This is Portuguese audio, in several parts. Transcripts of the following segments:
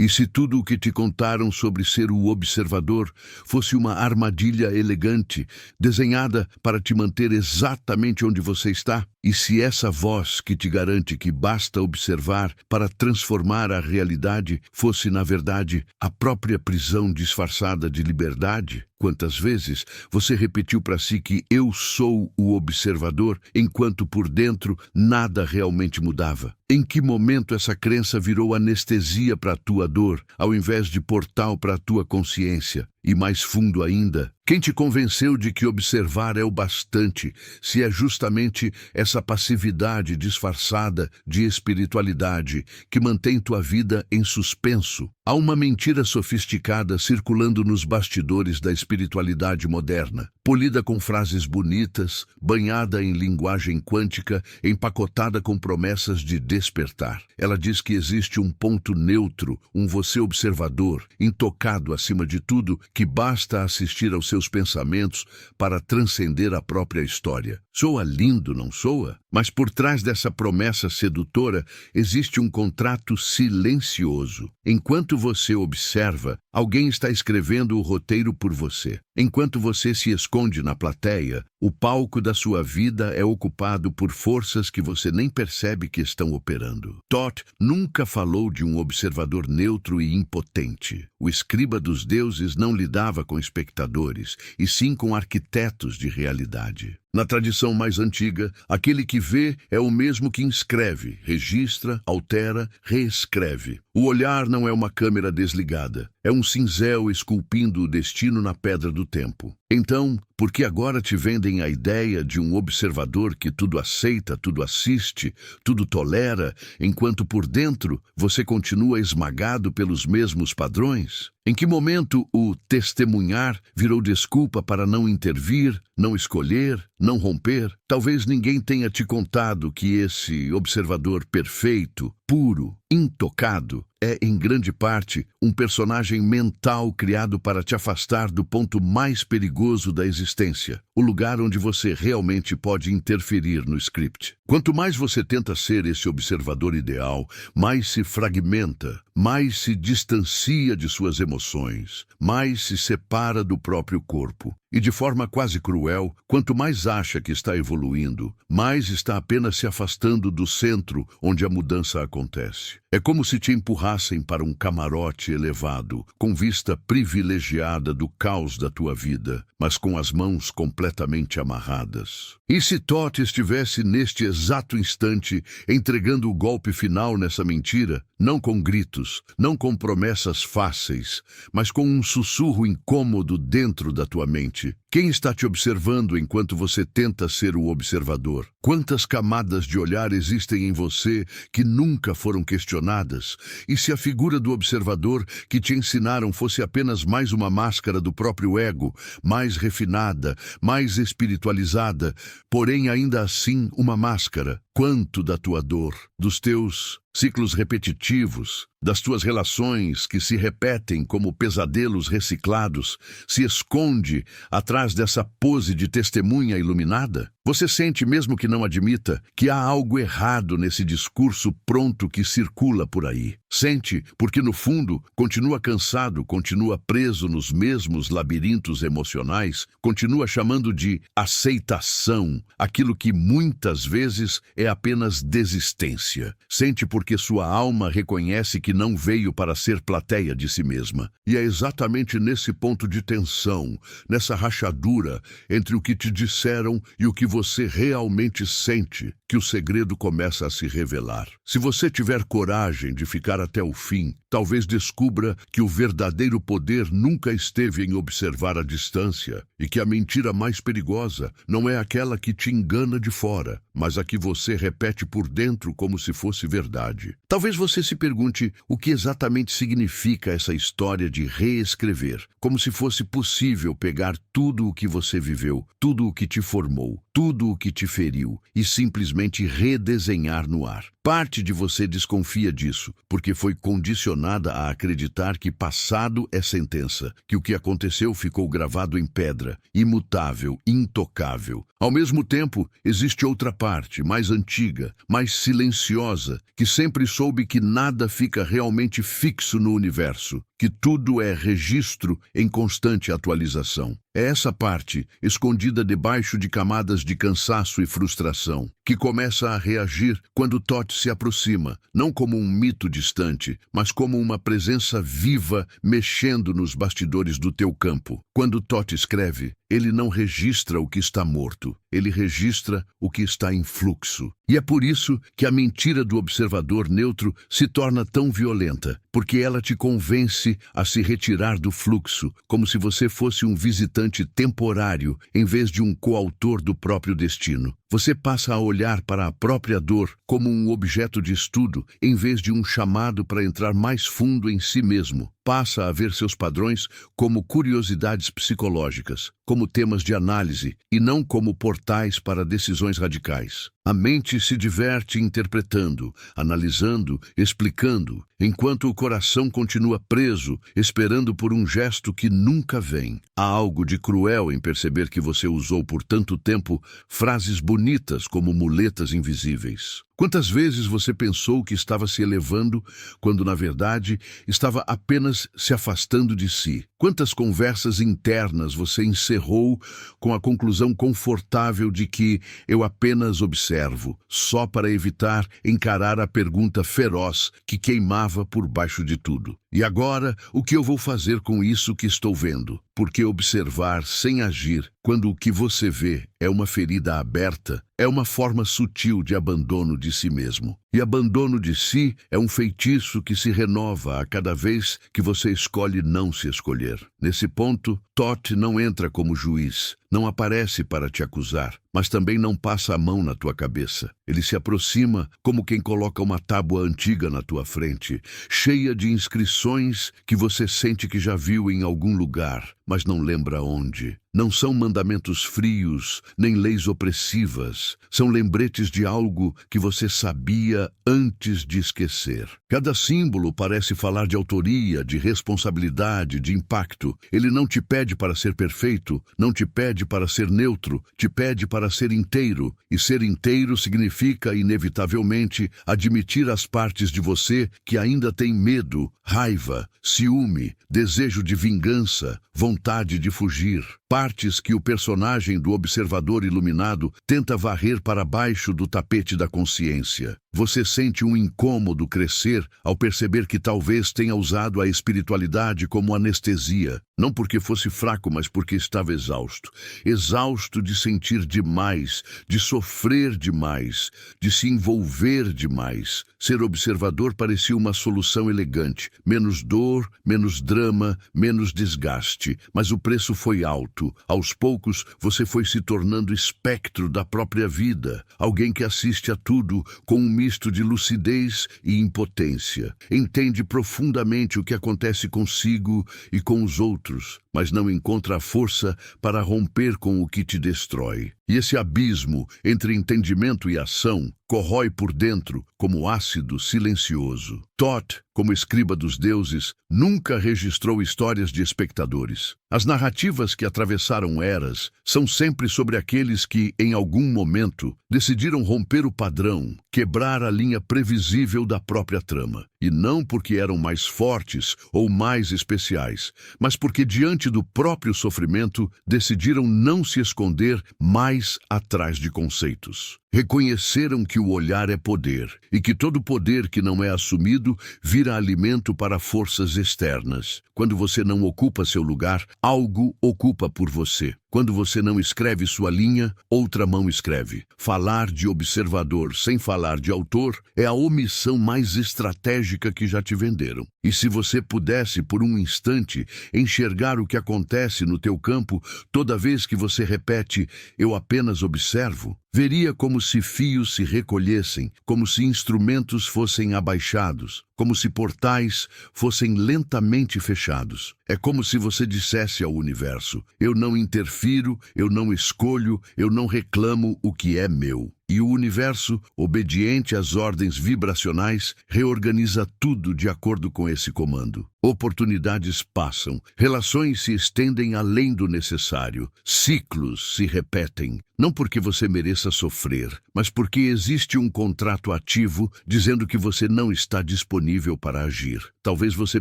E se tudo o que te contaram sobre ser o observador fosse uma armadilha elegante, desenhada para te manter exatamente onde você está? E se essa voz que te garante que basta observar para transformar a realidade fosse, na verdade, a própria prisão disfarçada de liberdade? Quantas vezes você repetiu para si que eu sou o observador, enquanto por dentro nada realmente mudava? Em que momento essa crença virou anestesia para a tua dor, ao invés de portal para a tua consciência? E mais fundo ainda, quem te convenceu de que observar é o bastante, se é justamente essa passividade disfarçada de espiritualidade que mantém tua vida em suspenso? Há uma mentira sofisticada circulando nos bastidores da espiritualidade moderna, polida com frases bonitas, banhada em linguagem quântica, empacotada com promessas de despertar. Ela diz que existe um ponto neutro, um você observador, intocado acima de tudo, que basta assistir aos seus pensamentos para transcender a própria história. Soa lindo, não soa? Mas por trás dessa promessa sedutora existe um contrato silencioso. Enquanto você observa, alguém está escrevendo o roteiro por você. Enquanto você se esconde na plateia, o palco da sua vida é ocupado por forças que você nem percebe que estão operando. Thoth nunca falou de um observador neutro e impotente. O escriba dos deuses não lidava com espectadores, e sim com arquitetos de realidade. Na tradição mais antiga, aquele que vê é o mesmo que inscreve, registra, altera, reescreve. O olhar não é uma câmera desligada, é um cinzel esculpindo o destino na pedra do tempo. Então, por que agora te vendem a ideia de um observador que tudo aceita, tudo assiste, tudo tolera, enquanto por dentro você continua esmagado pelos mesmos padrões? Em que momento o testemunhar virou desculpa para não intervir, não escolher, não romper? Talvez ninguém tenha te contado que esse observador perfeito, puro, intocado, é, em grande parte, um personagem mental criado para te afastar do ponto mais perigoso da existência, o lugar onde você realmente pode interferir no script. Quanto mais você tenta ser esse observador ideal, mais se fragmenta, mais se distancia de suas emoções, mais se separa do próprio corpo. E de forma quase cruel, quanto mais acha que está evoluindo, mais está apenas se afastando do centro onde a mudança acontece. É como se te empurrassem para um camarote elevado, com vista privilegiada do caos da tua vida, mas com as mãos completamente amarradas. E se Thoth estivesse neste exato instante entregando o golpe final nessa mentira, não com gritos, não com promessas fáceis, mas com um sussurro incômodo dentro da tua mente? Quem está te observando enquanto você tenta ser o observador? Quantas camadas de olhar existem em você que nunca foram questionadas? E se a figura do observador que te ensinaram fosse apenas mais uma máscara do próprio ego, mais refinada, mais espiritualizada, porém ainda assim uma máscara? Quanto da tua dor, dos teus ciclos repetitivos, das tuas relações que se repetem como pesadelos reciclados, se esconde atrás dessa pose de testemunha iluminada? Você sente, mesmo que não admita, que há algo errado nesse discurso pronto que circula por aí. Sente, porque no fundo continua cansado, continua preso nos mesmos labirintos emocionais, continua chamando de aceitação aquilo que muitas vezes é apenas desistência. Sente porque sua alma reconhece que não veio para ser plateia de si mesma. E é exatamente nesse ponto de tensão, nessa rachadura entre o que te disseram e o que você realmente sente, que o segredo começa a se revelar. Se você tiver coragem de ficar até o fim, talvez descubra que o verdadeiro poder nunca esteve em observar a distância e que a mentira mais perigosa não é aquela que te engana de fora, mas a que você repete por dentro como se fosse verdade. Talvez você se pergunte o que exatamente significa essa história de reescrever, como se fosse possível pegar tudo o que você viveu, tudo o que te formou, tudo o que te feriu e simplesmente redesenhar no ar. Parte de você desconfia disso, porque foi condicionada a acreditar que passado é sentença, que o que aconteceu ficou gravado em pedra, imutável, intocável. Ao mesmo tempo, existe outra parte, mais antiga, mais silenciosa, que sempre soube que nada fica realmente fixo no universo, que tudo é registro em constante atualização. É essa parte, escondida debaixo de camadas de cansaço e frustração, que começa a reagir quando Thoth se aproxima, não como um mito distante, mas como uma presença viva mexendo nos bastidores do teu campo. Quando Thoth escreve, ele não registra o que está morto, ele registra o que está em fluxo. E é por isso que a mentira do observador neutro se torna tão violenta, porque ela te convence a se retirar do fluxo, como se você fosse um visitante temporário, em vez de um coautor do próprio destino. Você passa a olhar para a própria dor como um objeto de estudo, em vez de um chamado para entrar mais fundo em si mesmo. Passa a ver seus padrões como curiosidades psicológicas, como temas de análise, e não como portais para decisões radicais. A mente se diverte interpretando, analisando, explicando, enquanto o coração continua preso, esperando por um gesto que nunca vem. Há algo de cruel em perceber que você usou por tanto tempo frases bonitas como muletas invisíveis. Quantas vezes você pensou que estava se elevando, quando na verdade estava apenas se afastando de si? Quantas conversas internas você encerrou com a conclusão confortável de que eu apenas observo, só para evitar encarar a pergunta feroz que queimava por baixo de tudo? E agora, o que eu vou fazer com isso que estou vendo? Porque observar sem agir, quando o que você vê é uma ferida aberta, é uma forma sutil de abandono de si mesmo. E abandono de si é um feitiço que se renova a cada vez que você escolhe não se escolher. Nesse ponto, Thoth não entra como juiz, não aparece para te acusar, mas também não passa a mão na tua cabeça. Ele se aproxima como quem coloca uma tábua antiga na tua frente, cheia de inscrições que você sente que já viu em algum lugar, mas não lembra onde. Não são mandamentos frios, nem leis opressivas. São lembretes de algo que você sabia antes de esquecer. Cada símbolo parece falar de autoria, de responsabilidade, de impacto. Ele não te pede para ser perfeito, não te pede para ser neutro, te pede para ser inteiro. E ser inteiro significa, inevitavelmente, admitir as partes de você que ainda têm medo, raiva, ciúme, desejo de vingança, vontade de fugir. Partes que o personagem do observador iluminado tenta varrer para baixo do tapete da consciência. Você sente um incômodo crescer ao perceber que talvez tenha usado a espiritualidade como anestesia. Não porque fosse fraco, mas porque estava exausto. Exausto de sentir demais, de sofrer demais, de se envolver demais. Ser observador parecia uma solução elegante. Menos dor, menos drama, menos desgaste. Mas o preço foi alto. Aos poucos, você foi se tornando espectro da própria vida. Alguém que assiste a tudo com um misto de lucidez e impotência. Entende profundamente o que acontece consigo e com os outros, mas não encontra a força para romper com o que te destrói. E esse abismo entre entendimento e ação corrói por dentro como ácido silencioso. Thoth, como escriba dos deuses, nunca registrou histórias de espectadores. As narrativas que atravessaram eras são sempre sobre aqueles que, em algum momento, decidiram romper o padrão, quebrar a linha previsível da própria trama. E não porque eram mais fortes ou mais especiais, mas porque, diante do próprio sofrimento, decidiram não se esconder mais atrás de conceitos. Reconheceram que o olhar é poder, e que todo poder que não é assumido vira alimento para forças externas. Quando você não ocupa seu lugar, algo ocupa por você. Quando você não escreve sua linha, outra mão escreve. Falar de observador sem falar de autor é a omissão mais estratégica que já te venderam. E se você pudesse, por um instante, enxergar o que acontece no teu campo toda vez que você repete "eu apenas observo", veria como se fios se recolhessem, como se instrumentos fossem abaixados, como se portais fossem lentamente fechados. É como se você dissesse ao universo: eu não interfiro, eu não escolho, eu não reclamo o que é meu. E o universo, obediente às ordens vibracionais, reorganiza tudo de acordo com esse comando. Oportunidades passam, relações se estendem além do necessário, ciclos se repetem. Não porque você mereça sofrer, mas porque existe um contrato ativo dizendo que você não está disponível para agir. Talvez você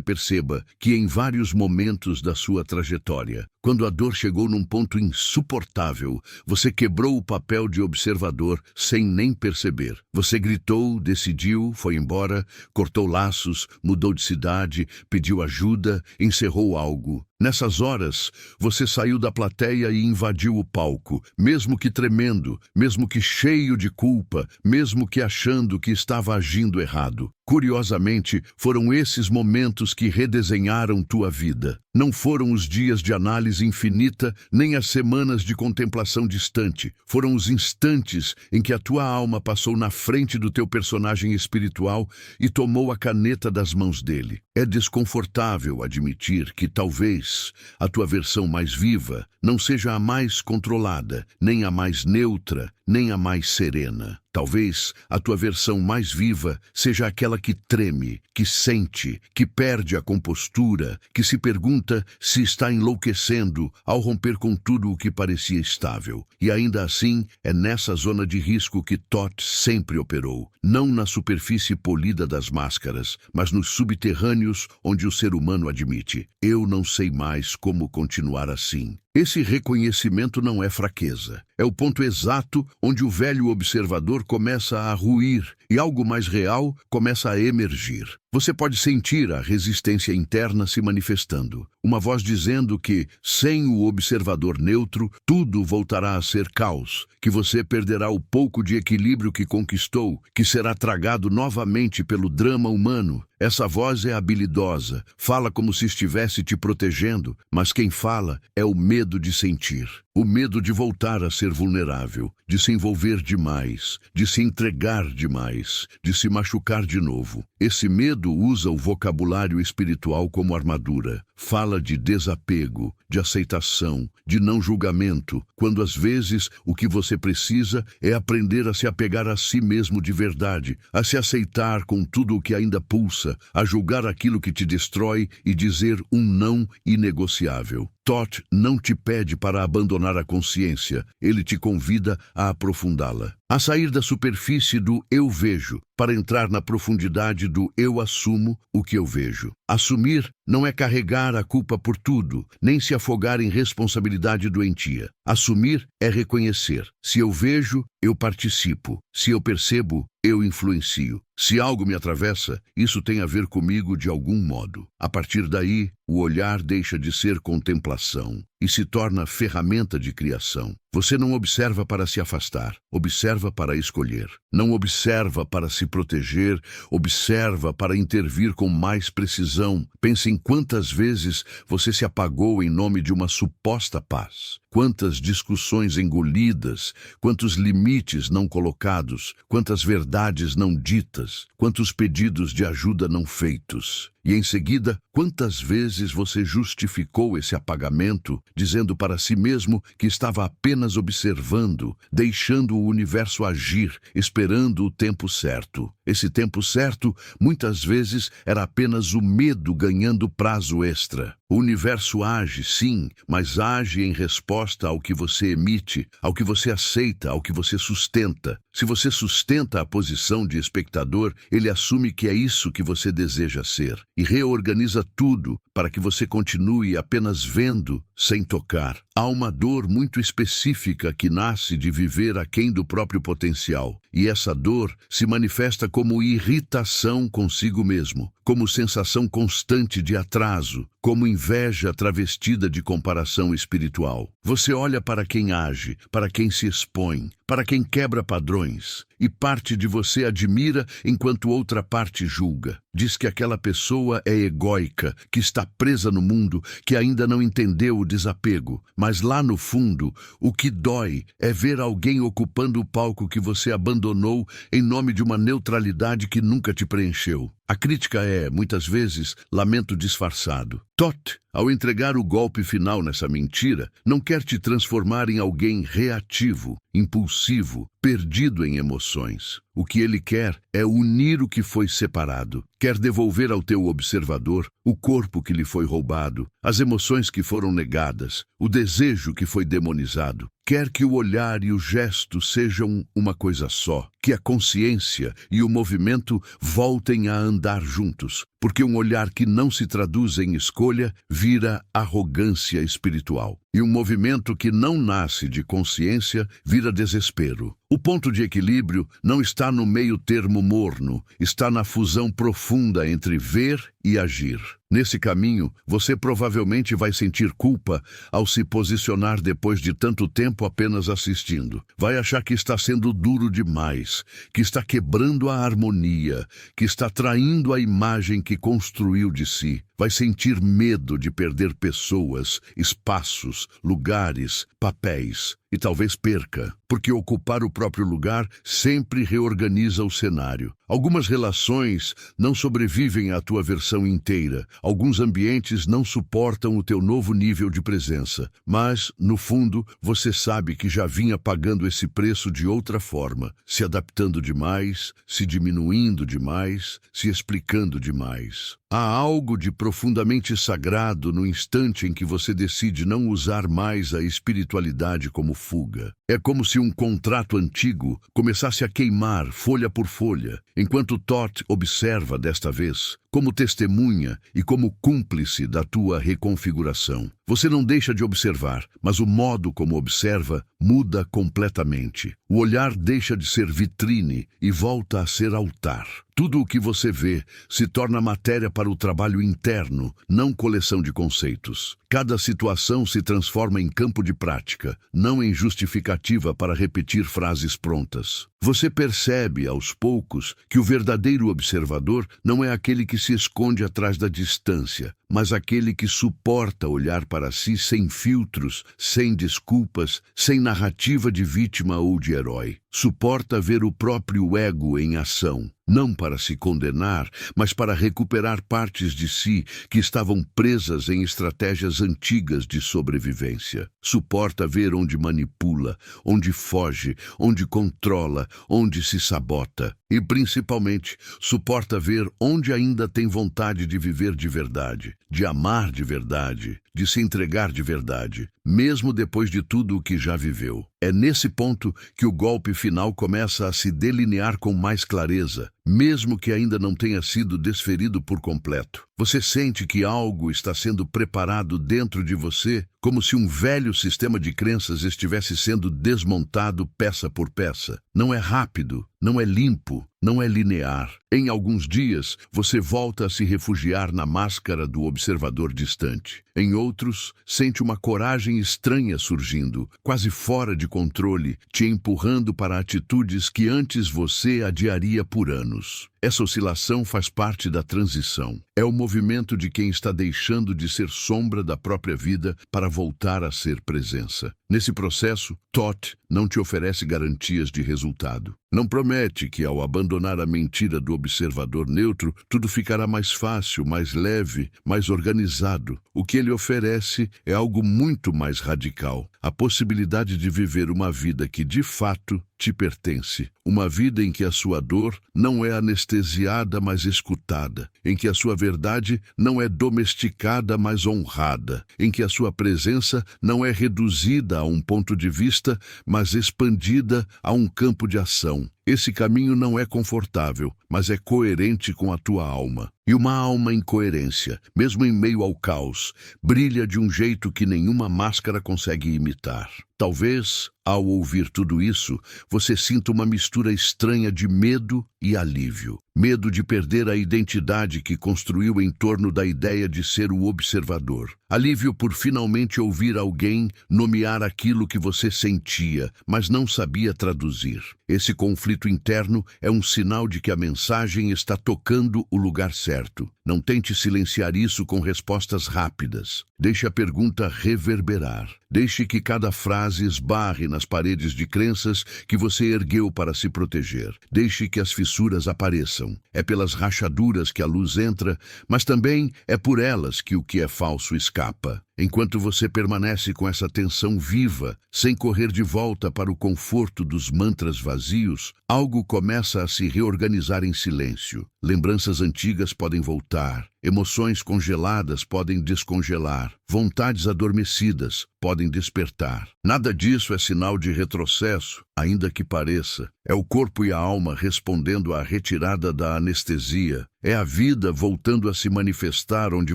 perceba que em vários momentos da sua trajetória, quando a dor chegou num ponto insuportável, você quebrou o papel de observador sem nem perceber. Você gritou, decidiu, foi embora, cortou laços, mudou de cidade, pediu ajuda, encerrou algo. Nessas horas, você saiu da plateia e invadiu o palco, mesmo que tremendo, mesmo que cheio de culpa, mesmo que achando que estava agindo errado. Curiosamente, foram esses momentos que redesenharam tua vida. Não foram os dias de análise infinita, nem as semanas de contemplação distante. Foram os instantes em que a tua alma passou na frente do teu personagem espiritual e tomou a caneta das mãos dele. É desconfortável admitir que talvez a tua versão mais viva não seja a mais controlada, nem a mais neutra, nem a mais serena. Talvez a tua versão mais viva seja aquela que treme, que sente, que perde a compostura, que se pergunta se está enlouquecendo ao romper com tudo o que parecia estável. E ainda assim, é nessa zona de risco que Thoth sempre operou. Não na superfície polida das máscaras, mas nos subterrâneos onde o ser humano admite: eu não sei mais como continuar assim. Esse reconhecimento não é fraqueza. É o ponto exato onde o velho observador começa a ruir e algo mais real começa a emergir. Você pode sentir a resistência interna se manifestando. Uma voz dizendo que, sem o observador neutro, tudo voltará a ser caos, que você perderá o pouco de equilíbrio que conquistou, que será tragado novamente pelo drama humano. Essa voz é habilidosa, fala como se estivesse te protegendo, mas quem fala é o medo de sentir. O medo de voltar a ser vulnerável, de se envolver demais, de se entregar demais, de se machucar de novo. Esse medo usa o vocabulário espiritual como armadura. Fala de desapego, de aceitação, de não julgamento, quando às vezes o que você precisa é aprender a se apegar a si mesmo de verdade, a se aceitar com tudo o que ainda pulsa, a julgar aquilo que te destrói e dizer um não inegociável. Thoth não te pede para abandonar a consciência, ele te convida a aprofundá-la. A sair da superfície do eu vejo, para entrar na profundidade do eu assumo o que eu vejo. Assumir não é carregar a culpa por tudo, nem se afogar em responsabilidade doentia. Assumir é reconhecer. Se eu vejo, eu participo. Se eu percebo, eu influencio. Se algo me atravessa, isso tem a ver comigo de algum modo. A partir daí, o olhar deixa de ser contemplação e se torna ferramenta de criação. Você não observa para se afastar, observa para escolher. Não observa para se proteger, observa para intervir com mais precisão. Pense em quantas vezes você se apagou em nome de uma suposta paz. Quantas discussões engolidas, quantos limites não colocados, quantas verdades não ditas, quantos pedidos de ajuda não feitos. E em seguida, quantas vezes você justificou esse apagamento, dizendo para si mesmo que estava apenas observando, deixando o universo agir, esperando o tempo certo. Esse tempo certo, muitas vezes, era apenas o medo ganhando prazo extra. O universo age, sim, mas age em resposta ao que você emite, ao que você aceita, ao que você sustenta. Se você sustenta a posição de espectador, ele assume que é isso que você deseja ser e reorganiza tudo para que você continue apenas vendo, sem tocar. Há uma dor muito específica que nasce de viver aquém do próprio potencial, e essa dor se manifesta como irritação consigo mesmo, como sensação constante de atraso, como inveja travestida de comparação espiritual. Você olha para quem age, para quem se expõe, para quem quebra padrões, e parte de você admira enquanto outra parte julga. Diz que aquela pessoa é egóica, que está presa no mundo, que ainda não entendeu o desapego. Mas lá no fundo, o que dói é ver alguém ocupando o palco que você abandonou em nome de uma neutralidade que nunca te preencheu. A crítica é, muitas vezes, lamento disfarçado. Todd, ao entregar o golpe final nessa mentira, não quer te transformar em alguém reativo, impulsivo, perdido em emoções. O que ele quer é unir o que foi separado. Quer devolver ao teu observador o corpo que lhe foi roubado, as emoções que foram negadas, o desejo que foi demonizado. Quer que o olhar e o gesto sejam uma coisa só, que a consciência e o movimento voltem a andar juntos, porque um olhar que não se traduz em escolha vira arrogância espiritual. E um movimento que não nasce de consciência vira desespero. O ponto de equilíbrio não está no meio termo morno, está na fusão profunda entre ver e agir. Nesse caminho, você provavelmente vai sentir culpa ao se posicionar depois de tanto tempo apenas assistindo. Vai achar que está sendo duro demais, que está quebrando a harmonia, que está traindo a imagem que construiu de si. Vai sentir medo de perder pessoas, espaços, lugares, papéis. E talvez perca, porque ocupar o próprio lugar sempre reorganiza o cenário. Algumas relações não sobrevivem à tua versão inteira. Alguns ambientes não suportam o teu novo nível de presença. Mas, no fundo, você sabe que já vinha pagando esse preço de outra forma, se adaptando demais, se diminuindo demais, se explicando demais. Há algo de profundamente sagrado no instante em que você decide não usar mais a espiritualidade como fuga. É como se um contrato antigo começasse a queimar folha por folha, enquanto Todd observa desta vez, como testemunha e como cúmplice da tua reconfiguração. Você não deixa de observar, mas o modo como observa muda completamente. O olhar deixa de ser vitrine e volta a ser altar. Tudo o que você vê se torna matéria para o trabalho interno, não coleção de conceitos. Cada situação se transforma em campo de prática, não em justificativa para repetir frases prontas. Você percebe, aos poucos, que o verdadeiro observador não é aquele que se esconde atrás da distância, mas aquele que suporta olhar para si sem filtros, sem desculpas, sem narrativa de vítima ou de herói. Suporta ver o próprio ego em ação, não para se condenar, mas para recuperar partes de si que estavam presas em estratégias antigas de sobrevivência. Suporta ver onde manipula, onde foge, onde controla, onde se sabota. E, principalmente, suporta ver onde ainda tem vontade de viver de verdade, de amar de verdade, de se entregar de verdade, mesmo depois de tudo o que já viveu. É nesse ponto que o golpe final começa a se delinear com mais clareza, mesmo que ainda não tenha sido desferido por completo. Você sente que algo está sendo preparado dentro de você, como se um velho sistema de crenças estivesse sendo desmontado peça por peça. Não é rápido, não é limpo, não é linear. Em alguns dias, você volta a se refugiar na máscara do observador distante. Em outros, sente uma coragem estranha surgindo, quase fora de controle, te empurrando para atitudes que antes você adiaria por anos. Essa oscilação faz parte da transição. É o movimento de quem está deixando de ser sombra da própria vida para voltar a ser presença. Nesse processo, Todd não te oferece garantias de resultado. Não promete que, ao abandonar a mentira do observador neutro, tudo ficará mais fácil, mais leve, mais organizado. O que ele oferece é algo muito mais radical. A possibilidade de viver uma vida que, de fato, te pertence. Uma vida em que a sua dor não é anestesiada, mas escutada. Em que a sua verdade não é domesticada, mas honrada. Em que a sua presença não é reduzida a um ponto de vista, mas expandida a um campo de ação. Esse caminho não é confortável, mas é coerente com a tua alma. E uma alma em coerência, mesmo em meio ao caos, brilha de um jeito que nenhuma máscara consegue imitar. Talvez, ao ouvir tudo isso, você sinta uma mistura estranha de medo e alívio. Medo de perder a identidade que construiu em torno da ideia de ser o observador. Alívio por finalmente ouvir alguém nomear aquilo que você sentia, mas não sabia traduzir. Esse conflito interno é um sinal de que a mensagem está tocando o lugar certo. Não tente silenciar isso com respostas rápidas. Deixe a pergunta reverberar. Deixe que cada frase esbarre nas paredes de crenças que você ergueu para se proteger. Deixe que as fissuras apareçam. É pelas rachaduras que a luz entra, mas também é por elas que o que é falso escapa. Enquanto você permanece com essa tensão viva, sem correr de volta para o conforto dos mantras vazios, algo começa a se reorganizar em silêncio. Lembranças antigas podem voltar, emoções congeladas podem descongelar, vontades adormecidas podem despertar. Nada disso é sinal de retrocesso, ainda que pareça. É o corpo e a alma respondendo à retirada da anestesia. É a vida voltando a se manifestar onde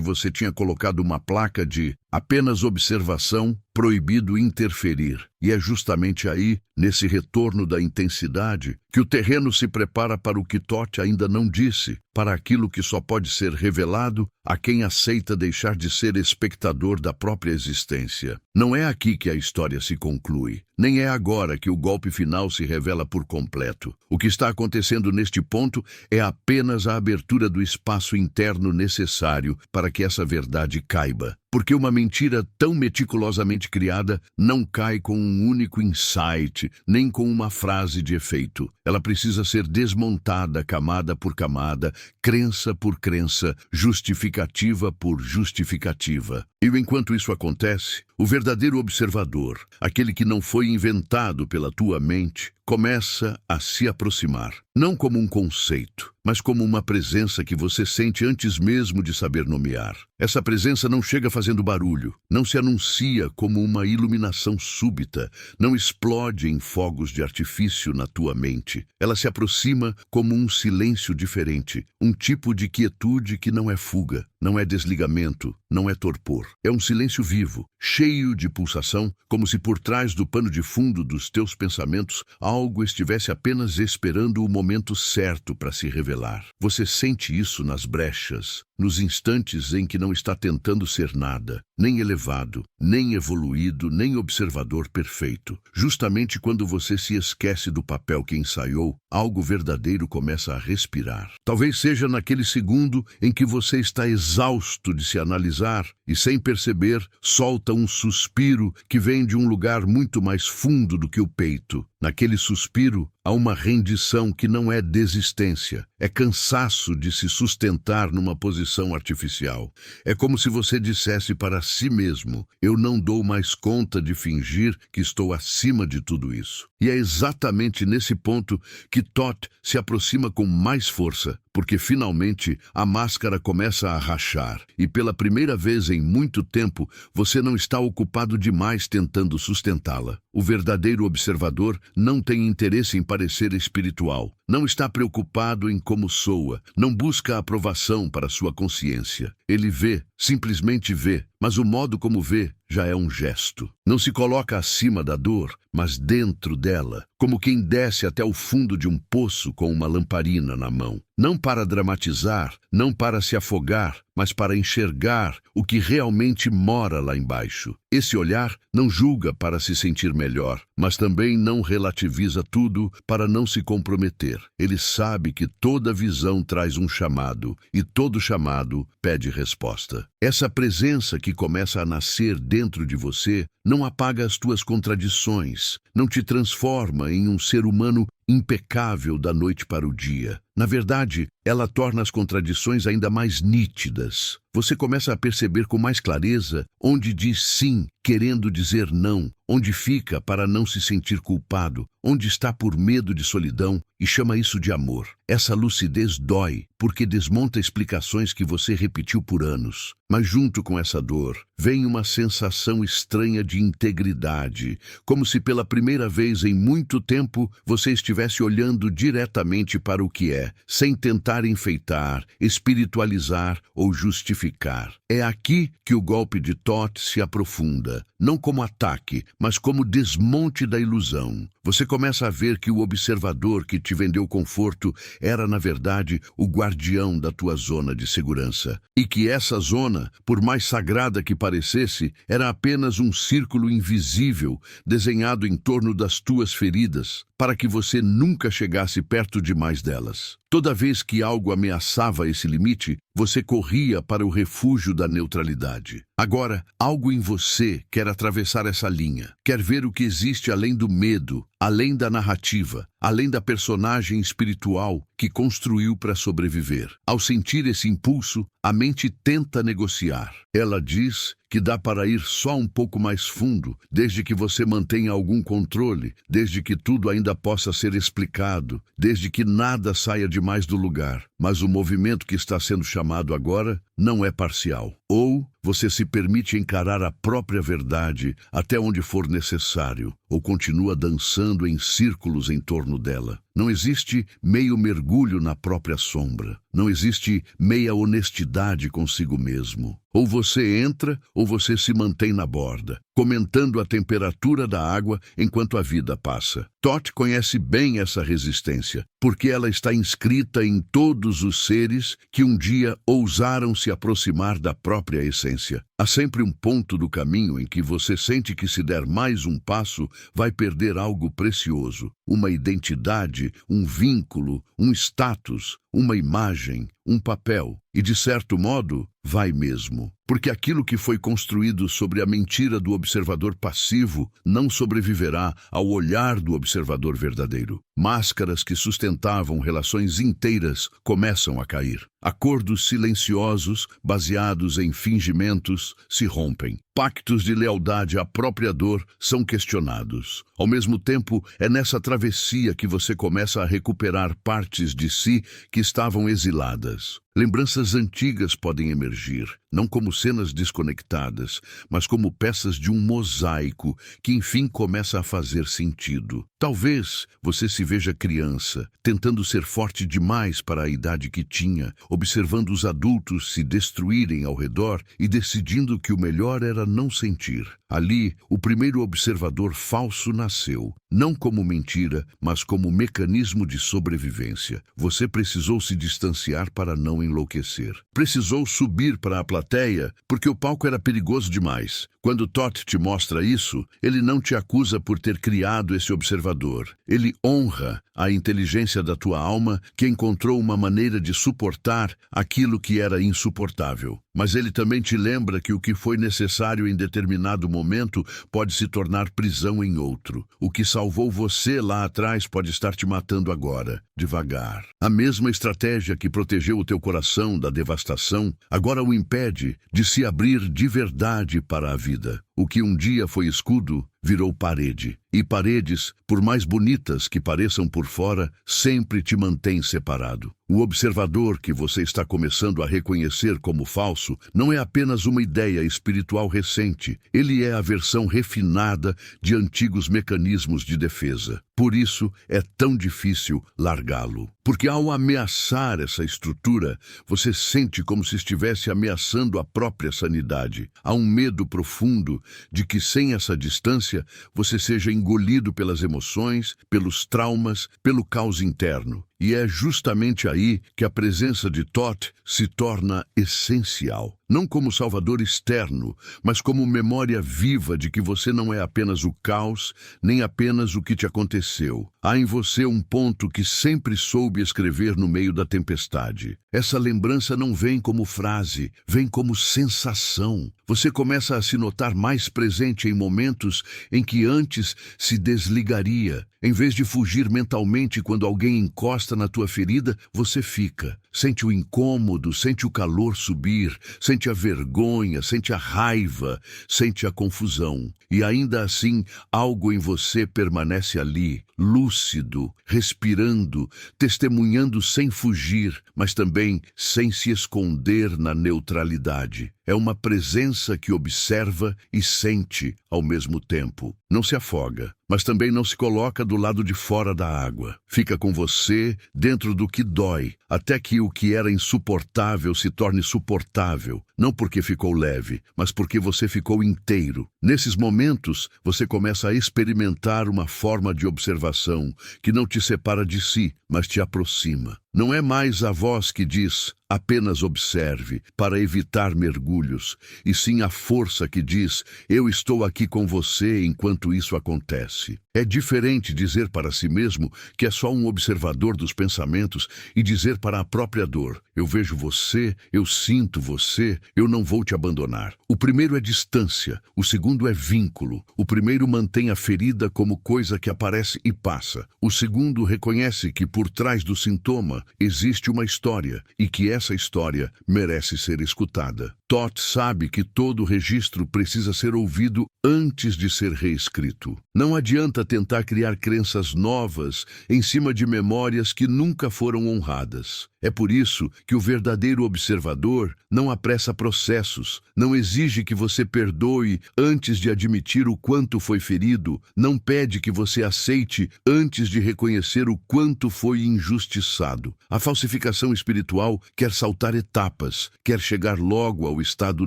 você tinha colocado uma placa de apenas observação, proibido interferir. E é justamente aí, nesse retorno da intensidade, que o terreno se prepara para o que Thoth ainda não disse, para aquilo que só pode ser revelado a quem aceita deixar de ser espectador da própria existência. Não é aqui que a história se conclui, nem é agora que o golpe final se revela por completo. O que está acontecendo neste ponto é apenas a abertura do espaço interno necessário para que essa verdade caiba. Porque uma mentira tão meticulosamente criada não cai com um único insight, nem com uma frase de efeito. Ela precisa ser desmontada camada por camada, crença por crença, justificativa por justificativa. E enquanto isso acontece, o verdadeiro observador, aquele que não foi inventado pela tua mente, começa a se aproximar, não como um conceito, mas como uma presença que você sente antes mesmo de saber nomear. Essa presença não chega fazendo barulho, não se anuncia como uma iluminação súbita, não explode em fogos de artifício na tua mente. Ela se aproxima como um silêncio diferente, um tipo de quietude que não é fuga, não é desligamento, não é torpor. É um silêncio vivo, cheio de pulsação, como se por trás do pano de fundo dos teus pensamentos algo estivesse apenas esperando o momento certo para se revelar. Você sente isso nas brechas, nos instantes em que não está tentando ser nada, nem elevado, nem evoluído, nem observador perfeito. Justamente quando você se esquece do papel que ensaiou, algo verdadeiro começa a respirar. Talvez seja naquele segundo em que você está exausto de se analisar e, sem perceber, solta um suspiro que vem de um lugar muito mais fundo do que o peito. Naquele suspiro, há uma rendição que não é desistência, é cansaço de se sustentar numa posição artificial. É como se você dissesse para si mesmo: eu não dou mais conta de fingir que estou acima de tudo isso. E é exatamente nesse ponto que Thoth se aproxima com mais força, porque finalmente a máscara começa a rachar, e pela primeira vez em muito tempo você não está ocupado demais tentando sustentá-la. O verdadeiro observador não tem interesse em parecer espiritual, não está preocupado em como soa, não busca aprovação para sua consciência. Ele vê, simplesmente vê, mas o modo como vê já é um gesto. Não se coloca acima da dor, mas dentro dela, como quem desce até o fundo de um poço com uma lamparina na mão. Não para dramatizar, não para se afogar, mas para enxergar o que realmente mora lá embaixo. Esse olhar não julga para se sentir melhor, mas também não relativiza tudo para não se comprometer. Ele sabe que toda visão traz um chamado, e todo chamado pede resposta. Essa presença que começa a nascer dentro de você não apaga as tuas contradições, não te transforma em um ser humano impecável da noite para o dia. Na verdade, ela torna as contradições ainda mais nítidas. Você começa a perceber com mais clareza onde diz sim, querendo dizer não, onde fica para não se sentir culpado, onde está por medo de solidão e chama isso de amor. Essa lucidez dói, porque desmonta explicações que você repetiu por anos. Mas junto com essa dor, vem uma sensação estranha de integridade, como se pela primeira vez em muito tempo você estivesse olhando diretamente para o que é, sem tentar enfeitar, espiritualizar ou justificar. É aqui que o golpe de Thoth se aprofunda, não como ataque, mas como desmonte da ilusão. você começa a ver que o observador que te vendeu conforto era, na verdade, o guardião da tua zona de segurança. E que essa zona, por mais sagrada que parecesse, era apenas um círculo invisível desenhado em torno das tuas feridas, para que você nunca chegasse perto demais delas. Toda vez que algo ameaçava esse limite, você corria para o refúgio da neutralidade. Agora, algo em você quer atravessar essa linha, quer ver o que existe além do medo, além da narrativa, além da personagem espiritual que construiu para sobreviver. Ao sentir esse impulso, a mente tenta negociar. Ela diz que dá para ir só um pouco mais fundo, desde que você mantenha algum controle, desde que tudo ainda possa ser explicado, desde que nada saia demais do lugar. Mas o movimento que está sendo chamado agora não é parcial. Ou você se permite encarar a própria verdade até onde for necessário, ou continua dançando em círculos em torno dela. Não existe meio mergulho na própria sombra. Não existe meia honestidade consigo mesmo. Ou você entra, ou você se mantém na borda, comentando a temperatura da água enquanto a vida passa. Toth conhece bem essa resistência, porque ela está inscrita em todos os seres que um dia ousaram se aproximar da própria essência. Há sempre um ponto do caminho em que você sente que se der mais um passo, vai perder algo precioso. Uma identidade, um vínculo, um status, uma imagem, um papel. E, de certo modo, vai mesmo. Porque aquilo que foi construído sobre a mentira do observador passivo não sobreviverá ao olhar do observador verdadeiro. Máscaras que sustentavam relações inteiras começam a cair. Acordos silenciosos, baseados em fingimentos, se rompem. Pactos de lealdade à própria dor são questionados. Ao mesmo tempo, é nessa travessia que você começa a recuperar partes de si que estavam exiladas. Lembranças antigas podem emergir, não como cenas desconectadas, mas como peças de um mosaico que enfim começa a fazer sentido. Talvez você se veja criança, tentando ser forte demais para a idade que tinha, observando os adultos se destruírem ao redor e decidindo que o melhor era não sentir. Ali, o primeiro observador falso nasceu, não como mentira, mas como mecanismo de sobrevivência. Você precisou se distanciar para não enlouquecer. Precisou subir para a plateia porque o palco era perigoso demais. Quando Toth te mostra isso, ele não te acusa por ter criado esse observador. Ele honra a inteligência da tua alma que encontrou uma maneira de suportar aquilo que era insuportável. Mas ele também te lembra que o que foi necessário em determinado momento pode se tornar prisão em outro. O que salvou você lá atrás pode estar te matando agora, devagar. A mesma estratégia que protegeu o teu coração da devastação, agora o impede de se abrir de verdade para a vida. O que um dia foi escudo, virou parede. E paredes, por mais bonitas que pareçam por fora, sempre te mantêm separado. O observador que você está começando a reconhecer como falso não é apenas uma ideia espiritual recente. Ele é a versão refinada de antigos mecanismos de defesa. Por isso, é tão difícil largá-lo. Porque ao ameaçar essa estrutura, você sente como se estivesse ameaçando a própria sanidade. Há um medo profundo de que, sem essa distância, você seja engolido pelas emoções, pelos traumas, pelo caos interno. E é justamente aí que a presença de Toth se torna essencial. Não como salvador externo, mas como memória viva de que você não é apenas o caos, nem apenas o que te aconteceu. Há em você um ponto que sempre soube escrever no meio da tempestade. Essa lembrança não vem como frase, vem como sensação. Você começa a se notar mais presente em momentos em que antes se desligaria. Em vez de fugir mentalmente quando alguém encosta na tua ferida, você fica. Sente o incômodo, sente o calor subir, sente a vergonha, sente a raiva, sente a confusão. E ainda assim, algo em você permanece ali, lúcido, respirando, testemunhando sem fugir, mas também sem se esconder na neutralidade. É uma presença que observa e sente ao mesmo tempo. Não se afoga, mas também não se coloca do lado de fora da água. Fica com você dentro do que dói, até que o que era insuportável se torne suportável. Não porque ficou leve, mas porque você ficou inteiro. Nesses momentos, você começa a experimentar uma forma de observação que não te separa de si, mas te aproxima. Não é mais a voz que diz, apenas observe, para evitar mergulhos, e sim a força que diz, eu estou aqui com você enquanto isso acontece. É diferente dizer para si mesmo que é só um observador dos pensamentos e dizer para a própria dor, eu vejo você, eu sinto você, eu não vou te abandonar. O primeiro é distância, o segundo é vínculo. O primeiro mantém a ferida como coisa que aparece e passa. O segundo reconhece que por trás do sintoma existe uma história e que essa história merece ser escutada. Todd sabe que todo registro precisa ser ouvido antes de ser reescrito. Não adianta tentar criar crenças novas em cima de memórias que nunca foram honradas. É por isso que o verdadeiro observador não apressa processos, não exige que você perdoe antes de admitir o quanto foi ferido, não pede que você aceite antes de reconhecer o quanto foi injustiçado. A falsificação espiritual quer saltar etapas, quer chegar logo ao estado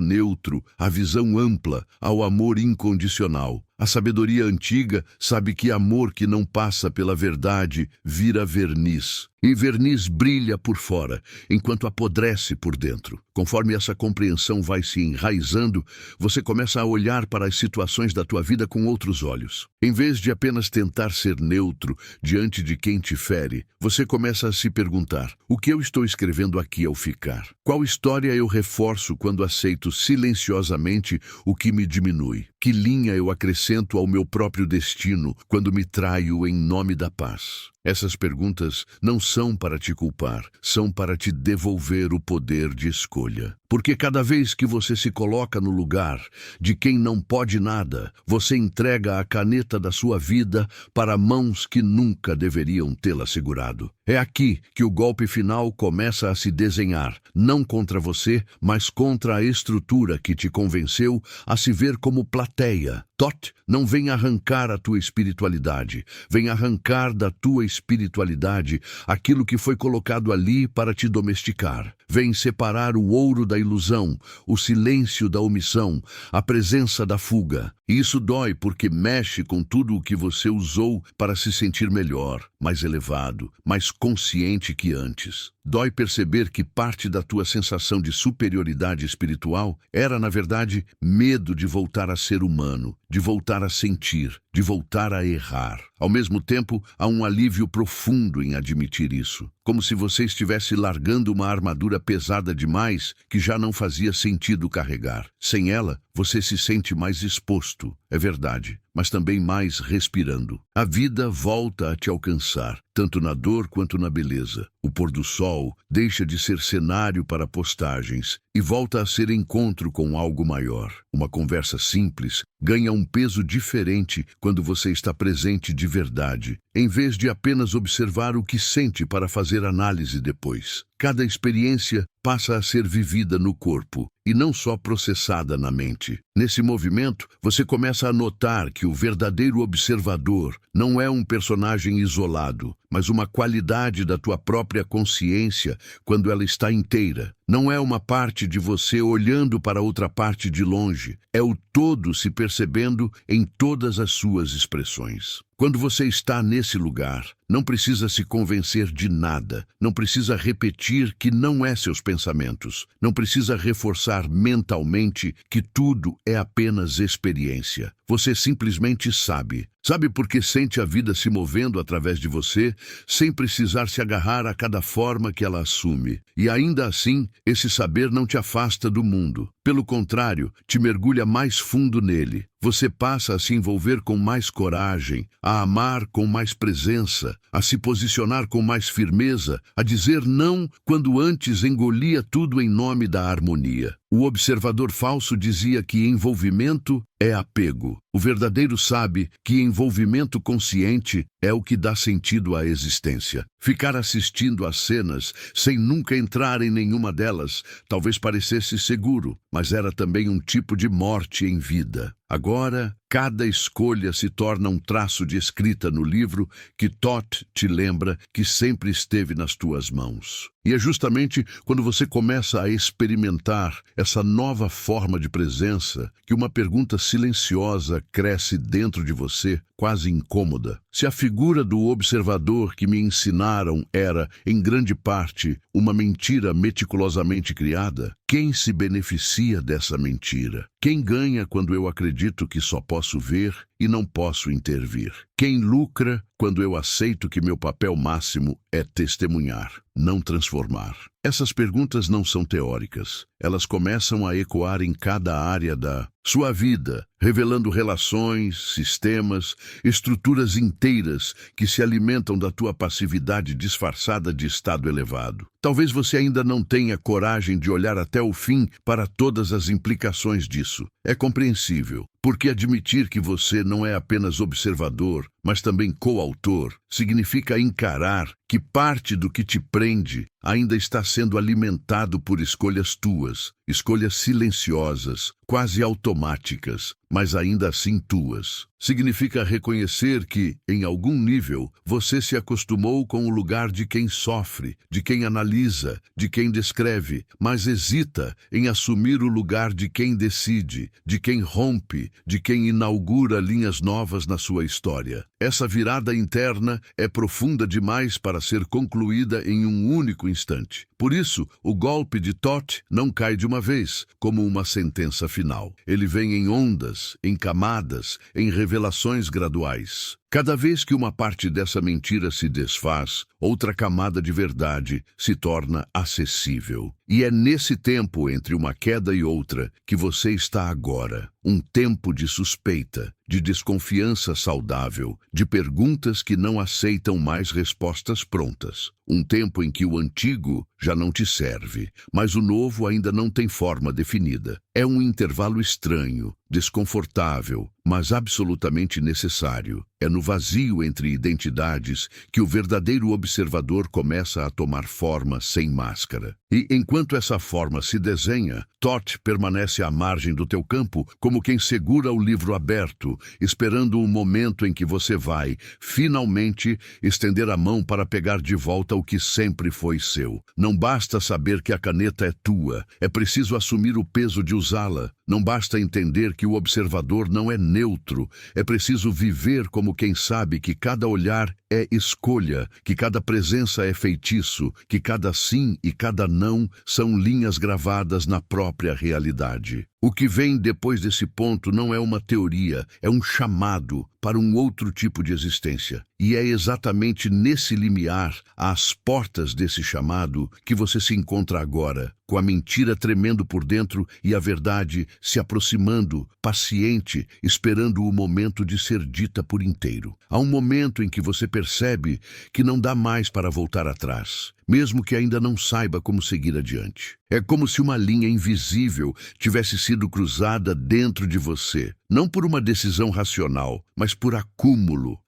neutro, à visão ampla, ao amor incondicional. A sabedoria antiga sabe que amor que não passa pela verdade vira verniz. E verniz brilha por fora, enquanto apodrece por dentro. Conforme essa compreensão vai se enraizando, você começa a olhar para as situações da tua vida com outros olhos. Em vez de apenas tentar ser neutro diante de quem te fere, você começa a se perguntar, o que eu estou escrevendo aqui ao ficar? Qual história eu reforço quando aceito silenciosamente o que me diminui? Que linha eu acrescento ao meu próprio destino quando me traio em nome da paz? Essas perguntas não são para te culpar, são para te devolver o poder de escolha. Porque cada vez que você se coloca no lugar de quem não pode nada, você entrega a caneta da sua vida para mãos que nunca deveriam tê-la segurado. É aqui que o golpe final começa a se desenhar, não contra você, mas contra a estrutura que te convenceu a se ver como plateia. Todd não vem arrancar a tua espiritualidade, vem arrancar da tua espiritualidade aquilo que foi colocado ali para te domesticar. Vem separar o ouro da ilusão, o silêncio da omissão, a presença da fuga. E isso dói porque mexe com tudo o que você usou para se sentir melhor, mais elevado, mais consciente que antes. Dói perceber que parte da tua sensação de superioridade espiritual era, na verdade, medo de voltar a ser humano, de voltar a sentir, de voltar a errar. Ao mesmo tempo, há um alívio profundo em admitir isso, como se você estivesse largando uma armadura pesada demais que já não fazia sentido carregar. Sem ela, você se sente mais exposto, é verdade, mas também mais respirando. A vida volta a te alcançar, tanto na dor quanto na beleza. O pôr do sol deixa de ser cenário para postagens e volta a ser encontro com algo maior. Uma conversa simples ganha um peso diferente quando você está presente de verdade, em vez de apenas observar o que sente para fazer análise depois. Cada experiência passa a ser vivida no corpo e não só processada na mente. Nesse movimento, você começa a notar que o verdadeiro observador não é um personagem isolado, mas uma qualidade da tua própria consciência quando ela está inteira. Não é uma parte de você olhando para outra parte de longe, é o todo se percebendo em todas as suas expressões. Quando você está nesse lugar, não precisa se convencer de nada, não precisa repetir que não é seus pensamentos, não precisa reforçar mentalmente que tudo é apenas experiência. Você simplesmente sabe. Sabe porque sente a vida se movendo através de você, sem precisar se agarrar a cada forma que ela assume. E ainda assim, esse saber não te afasta do mundo. Pelo contrário, te mergulha mais fundo nele. Você passa a se envolver com mais coragem, a amar com mais presença, a se posicionar com mais firmeza, a dizer não quando antes engolia tudo em nome da harmonia. O observador falso dizia que envolvimento é apego. O verdadeiro sabe que envolvimento consciente é o que dá sentido à existência. Ficar assistindo às cenas sem nunca entrar em nenhuma delas talvez parecesse seguro, mas era também um tipo de morte em vida. Agora, cada escolha se torna um traço de escrita no livro que Thoth te lembra que sempre esteve nas tuas mãos. E é justamente quando você começa a experimentar essa nova forma de presença que uma pergunta silenciosa cresce dentro de você, quase incômoda. Se a figura do observador que me ensinaram era, em grande parte, uma mentira meticulosamente criada, quem se beneficia dessa mentira? Quem ganha quando eu acredito que só posso ver e não posso intervir? Quem lucra quando eu aceito que meu papel máximo é testemunhar, não transformar? Essas perguntas não são teóricas. Elas começam a ecoar em cada área da sua vida, revelando relações, sistemas, estruturas inteiras que se alimentam da tua passividade disfarçada de estado elevado. Talvez você ainda não tenha coragem de olhar até o fim para todas as implicações disso. É compreensível, porque admitir que você não é apenas observador, mas também coautor, significa encarar que parte do que te prende ainda está sendo alimentado por escolhas tuas, escolhas silenciosas, quase automáticas, mas ainda assim tuas. Significa reconhecer que, em algum nível, você se acostumou com o lugar de quem sofre, de quem analisa, de quem descreve, mas hesita em assumir o lugar de quem decide, de quem rompe, de quem inaugura linhas novas na sua história. Essa virada interna é profunda demais para ser concluída em um único instante. Por isso, o golpe de Thoth não cai de uma vez, como uma sentença final. Ele vem em ondas, em camadas, em revelações graduais. Cada vez que uma parte dessa mentira se desfaz, outra camada de verdade se torna acessível. E é nesse tempo entre uma queda e outra que você está agora. Um tempo de suspeita, de desconfiança saudável, de perguntas que não aceitam mais respostas prontas. Um tempo em que o antigo já não te serve, mas o novo ainda não tem forma definida. É um intervalo estranho, desconfortável, mas absolutamente necessário. É no vazio entre identidades que o verdadeiro observador começa a tomar forma sem máscara. E enquanto essa forma se desenha, Thoth permanece à margem do teu campo, como quem segura o livro aberto, esperando o momento em que você vai, finalmente, estender a mão para pegar de volta o que sempre foi seu. Não basta saber que a caneta é tua, é preciso assumir o peso de usá-la. Não basta entender que o observador não é neutro, é preciso viver como quem sabe que cada olhar é escolha, que cada presença é feitiço, que cada sim e cada não são linhas gravadas na própria realidade. O que vem depois desse ponto não é uma teoria, é um chamado para um outro tipo de existência. E é exatamente nesse limiar, às portas desse chamado, que você se encontra agora, com a mentira tremendo por dentro e a verdade se aproximando, paciente, esperando o momento de ser dita por inteiro. Há um momento em que você percebe que não dá mais para voltar atrás, mesmo que ainda não saiba como seguir adiante. É como se uma linha invisível tivesse sido cruzada dentro de você, não por uma decisão racional, mas por acúmulo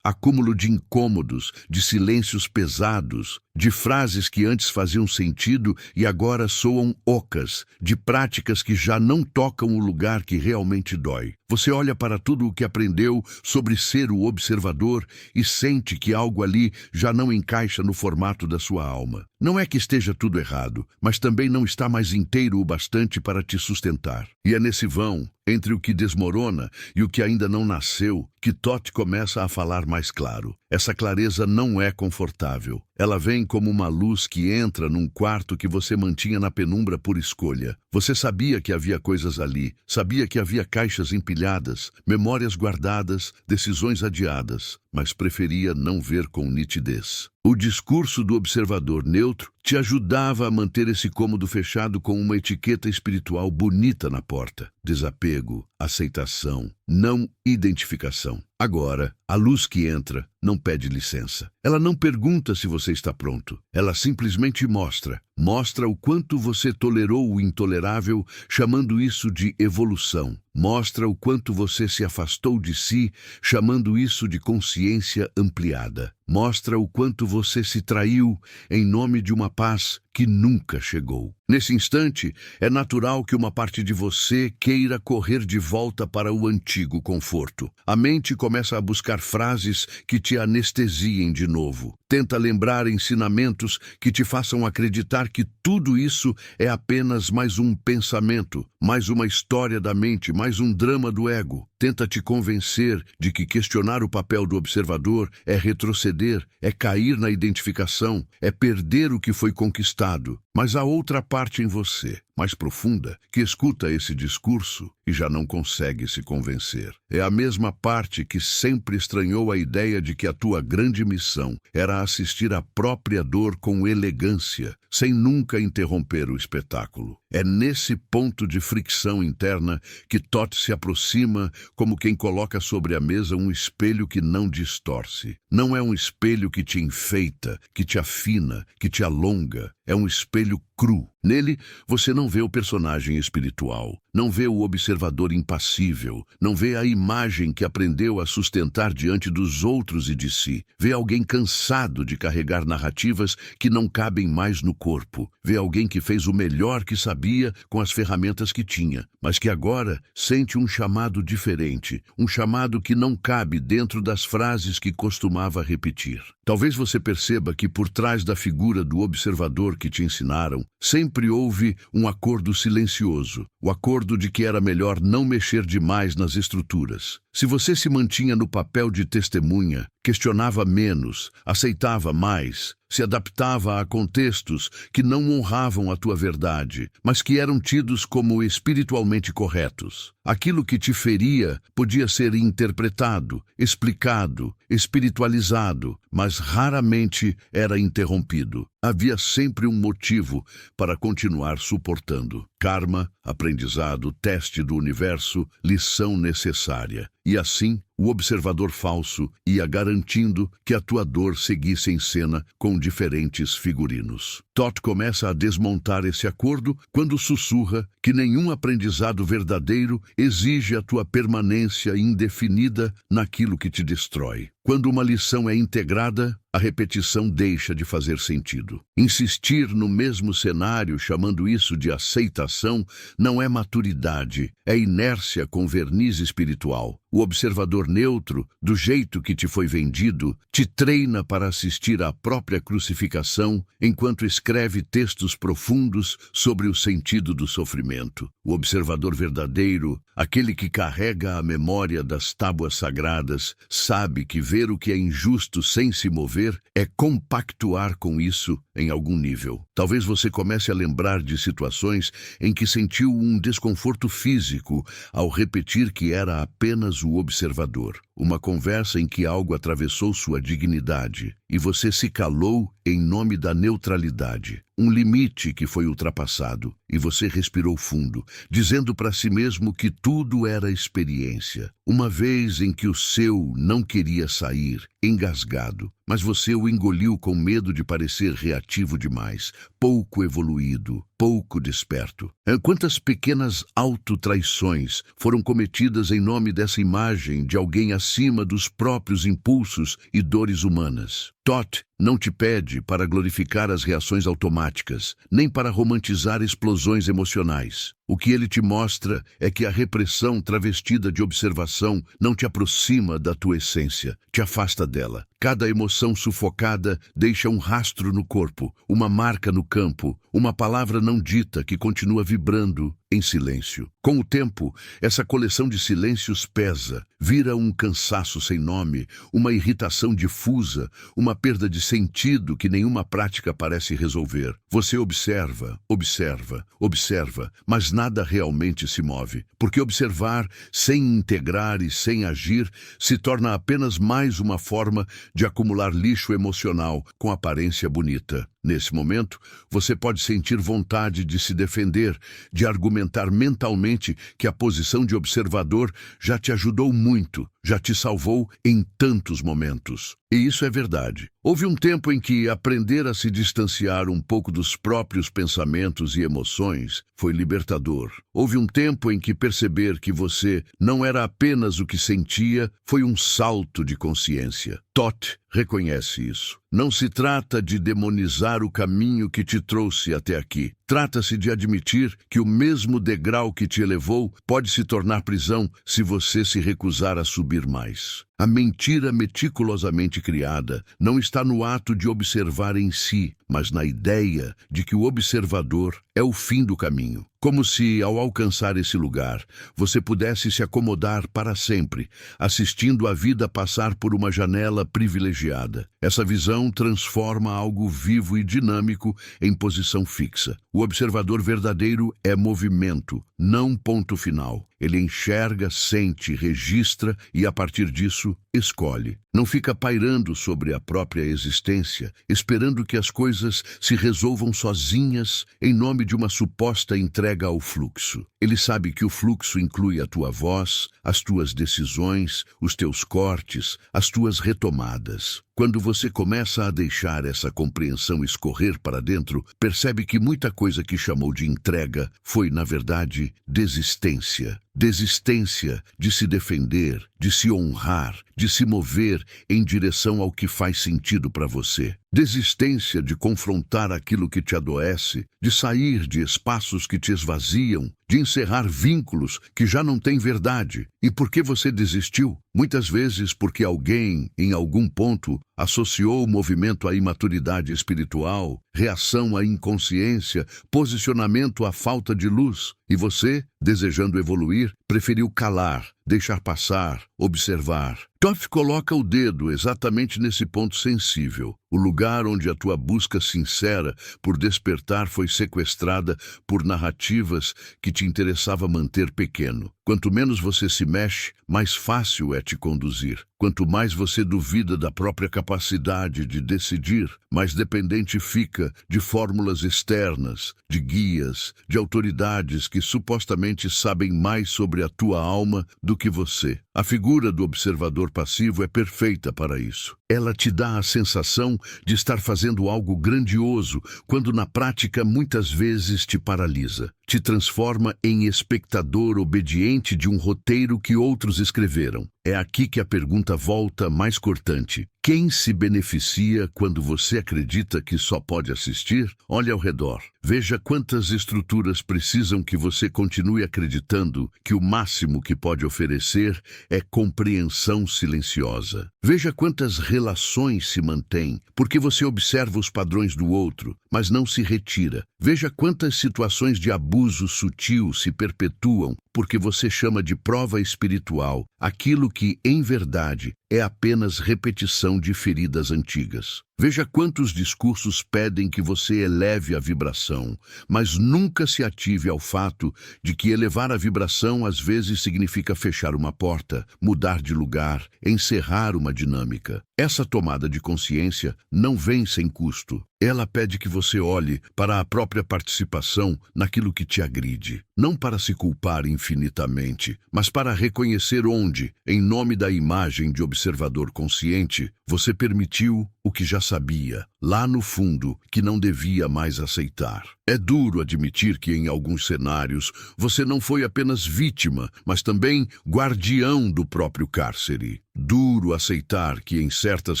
de incômodos, de silêncios pesados, de frases que antes faziam sentido e agora soam ocas, de práticas que já não tocam o lugar que realmente dói. Você olha para tudo o que aprendeu sobre ser o observador e sente que algo ali já não encaixa no formato da sua alma. Não é que esteja tudo errado, mas também não está mais inteiro o bastante para te sustentar. E é nesse vão, entre o que desmorona e o que ainda não nasceu, que Thoth começa a falar mais claro. Essa clareza não é confortável. Ela vem como uma luz que entra num quarto que você mantinha na penumbra por escolha. Você sabia que havia coisas ali, sabia que havia caixas empilhadas, memórias guardadas, decisões adiadas, mas preferia não ver com nitidez. O discurso do observador neutro te ajudava a manter esse cômodo fechado com uma etiqueta espiritual bonita na porta. Desapego, aceitação, não identificação. Agora, a luz que entra não pede licença. Ela não pergunta se você está pronto. Ela simplesmente mostra. Mostra o quanto você tolerou o intolerável, chamando isso de evolução. Mostra o quanto você se afastou de si, chamando isso de consciência ampliada. Mostra o quanto você se traiu em nome de uma paz que nunca chegou. Nesse instante, é natural que uma parte de você queira correr de volta para o antigo conforto. A mente começa a buscar frases que te anestesiem de novo. Tenta lembrar ensinamentos que te façam acreditar que tudo isso é apenas mais um pensamento, mais uma história da mente, mais um drama do ego. Tenta te convencer de que questionar o papel do observador é retroceder, é cair na identificação, é perder o que foi conquistado. Mas há outra parte em você, mais profunda, que escuta esse discurso e já não consegue se convencer. É a mesma parte que sempre estranhou a ideia de que a tua grande missão era assistir à própria dor com elegância, sem nunca interromper o espetáculo. É nesse ponto de fricção interna que Thoth se aproxima como quem coloca sobre a mesa um espelho que não distorce. Não é um espelho que te enfeita, que te afina, que te alonga. É um espelho cru. Nele, você não vê o personagem espiritual, não vê o observador impassível, não vê a imagem que aprendeu a sustentar diante dos outros e de si. Vê alguém cansado de carregar narrativas que não cabem mais no corpo. Vê alguém que fez o melhor que sabia com as ferramentas que tinha, mas que agora sente um chamado diferente, um chamado que não cabe dentro das frases que costumava repetir. Talvez você perceba que por trás da figura do observador que te ensinaram, sempre houve um acordo silencioso, o acordo de que era melhor não mexer demais nas estruturas. Se você se mantinha no papel de testemunha, questionava menos, aceitava mais, se adaptava a contextos que não honravam a tua verdade, mas que eram tidos como espiritualmente corretos. Aquilo que te feria podia ser interpretado, explicado, espiritualizado, mas raramente era interrompido. Havia sempre um motivo para continuar suportando. Karma, aprendizado, teste do universo, lição necessária. E assim, o observador falso ia garantindo que a tua dor seguisse em cena com diferentes figurinos. Thoth começa a desmontar esse acordo quando sussurra que nenhum aprendizado verdadeiro exige a tua permanência indefinida naquilo que te destrói. Quando uma lição é integrada, a repetição deixa de fazer sentido. Insistir no mesmo cenário, chamando isso de aceitação, não é maturidade, é inércia com verniz espiritual. O observador neutro, do jeito que te foi vendido, te treina para assistir à própria crucificação enquanto escreve textos profundos sobre o sentido do sofrimento. O observador verdadeiro, aquele que carrega a memória das tábuas sagradas, sabe que ver o que é injusto sem se mover é compactuar com isso em algum nível. Talvez você comece a lembrar de situações em que sentiu um desconforto físico ao repetir que era apenas o observador. Uma conversa em que algo atravessou sua dignidade e você se calou em nome da neutralidade. Um limite que foi ultrapassado e você respirou fundo, dizendo para si mesmo que tudo era experiência. Uma vez em que o seu não queria sair, engasgado, mas você o engoliu com medo de parecer reativo demais, pouco evoluído, pouco desperto. Quantas pequenas autotraições foram cometidas em nome dessa imagem de alguém acima dos próprios impulsos e dores humanas? Thoth não te pede para glorificar as reações automáticas, nem para romantizar explosões emocionais. O que ele te mostra é que a repressão travestida de observação não te aproxima da tua essência, te afasta dela. Cada emoção sufocada deixa um rastro no corpo, uma marca no campo, uma palavra não dita que continua vibrando em silêncio. Com o tempo, essa coleção de silêncios pesa, vira um cansaço sem nome, uma irritação difusa, uma perda de sentido que nenhuma prática parece resolver. Você observa, observa, observa, mas nada realmente se move, porque observar sem integrar e sem agir se torna apenas mais uma forma de acumular lixo emocional com aparência bonita. Nesse momento, você pode sentir vontade de se defender, de argumentar argumentar mentalmente que a posição de observador já te ajudou muito, já te salvou em tantos momentos. E isso é verdade. Houve um tempo em que aprender a se distanciar um pouco dos próprios pensamentos e emoções foi libertador. Houve um tempo em que perceber que você não era apenas o que sentia foi um salto de consciência. Toth reconhece isso. Não se trata de demonizar o caminho que te trouxe até aqui. Trata-se de admitir que o mesmo degrau que te elevou pode se tornar prisão se você se recusar a subir mais. A mentira meticulosamente criada não está no ato de observar em si, mas na ideia de que o observador é o fim do caminho. Como se, ao alcançar esse lugar, você pudesse se acomodar para sempre, assistindo a vida passar por uma janela privilegiada. Essa visão transforma algo vivo e dinâmico em posição fixa. O observador verdadeiro é movimento, não ponto final. Ele enxerga, sente, registra e, a partir disso, escolhe. Não fica pairando sobre a própria existência, esperando que as coisas se resolvam sozinhas em nome de uma suposta entrega ao fluxo. Ele sabe que o fluxo inclui a tua voz, as tuas decisões, os teus cortes, as tuas retomadas. Quando você começa a deixar essa compreensão escorrer para dentro, percebe que muita coisa que chamou de entrega foi, na verdade, desistência. Desistência de se defender, de se honrar, de se mover em direção ao que faz sentido para você. Desistência de confrontar aquilo que te adoece, de sair de espaços que te esvaziam, de encerrar vínculos que já não têm verdade. E por que você desistiu? Muitas vezes porque alguém, em algum ponto, associou o movimento à imaturidade espiritual, reação à inconsciência, posicionamento à falta de luz. E você, desejando evoluir, preferiu calar, deixar passar, observar. Toth coloca o dedo exatamente nesse ponto sensível. O lugar onde a tua busca sincera por despertar foi sequestrada por narrativas que te interessava manter pequeno. Quanto menos você se mexe, mais fácil é te conduzir. Quanto mais você duvida da própria capacidade de decidir, mais dependente fica de fórmulas externas, de guias, de autoridades que supostamente sabem mais sobre a tua alma do que você. A figura do observador passivo é perfeita para isso. Ela te dá a sensação de estar fazendo algo grandioso, quando na prática muitas vezes te paralisa. Te transforma em espectador obediente de um roteiro que outros escreveram. É aqui que a pergunta volta mais cortante. Quem se beneficia quando você acredita que só pode assistir? Olhe ao redor. Veja quantas estruturas precisam que você continue acreditando que o máximo que pode oferecer é compreensão silenciosa. Veja quantas relações se mantêm, porque você observa os padrões do outro, mas não se retira. Veja quantas situações de abuso sutil se perpetuam, porque você chama de prova espiritual aquilo que, em verdade, é apenas repetição de feridas antigas. Veja quantos discursos pedem que você eleve a vibração, mas nunca se ative ao fato de que elevar a vibração às vezes significa fechar uma porta, mudar de lugar, encerrar uma dinâmica. Essa tomada de consciência não vem sem custo. Ela pede que você olhe para a própria participação naquilo que te agride, não para se culpar infinitamente, mas para reconhecer onde, em nome da imagem de observador consciente, você permitiu o que já sabia, lá no fundo, que não devia mais aceitar. É duro admitir que, em alguns cenários, você não foi apenas vítima, mas também guardião do próprio cárcere. Duro aceitar que, em certas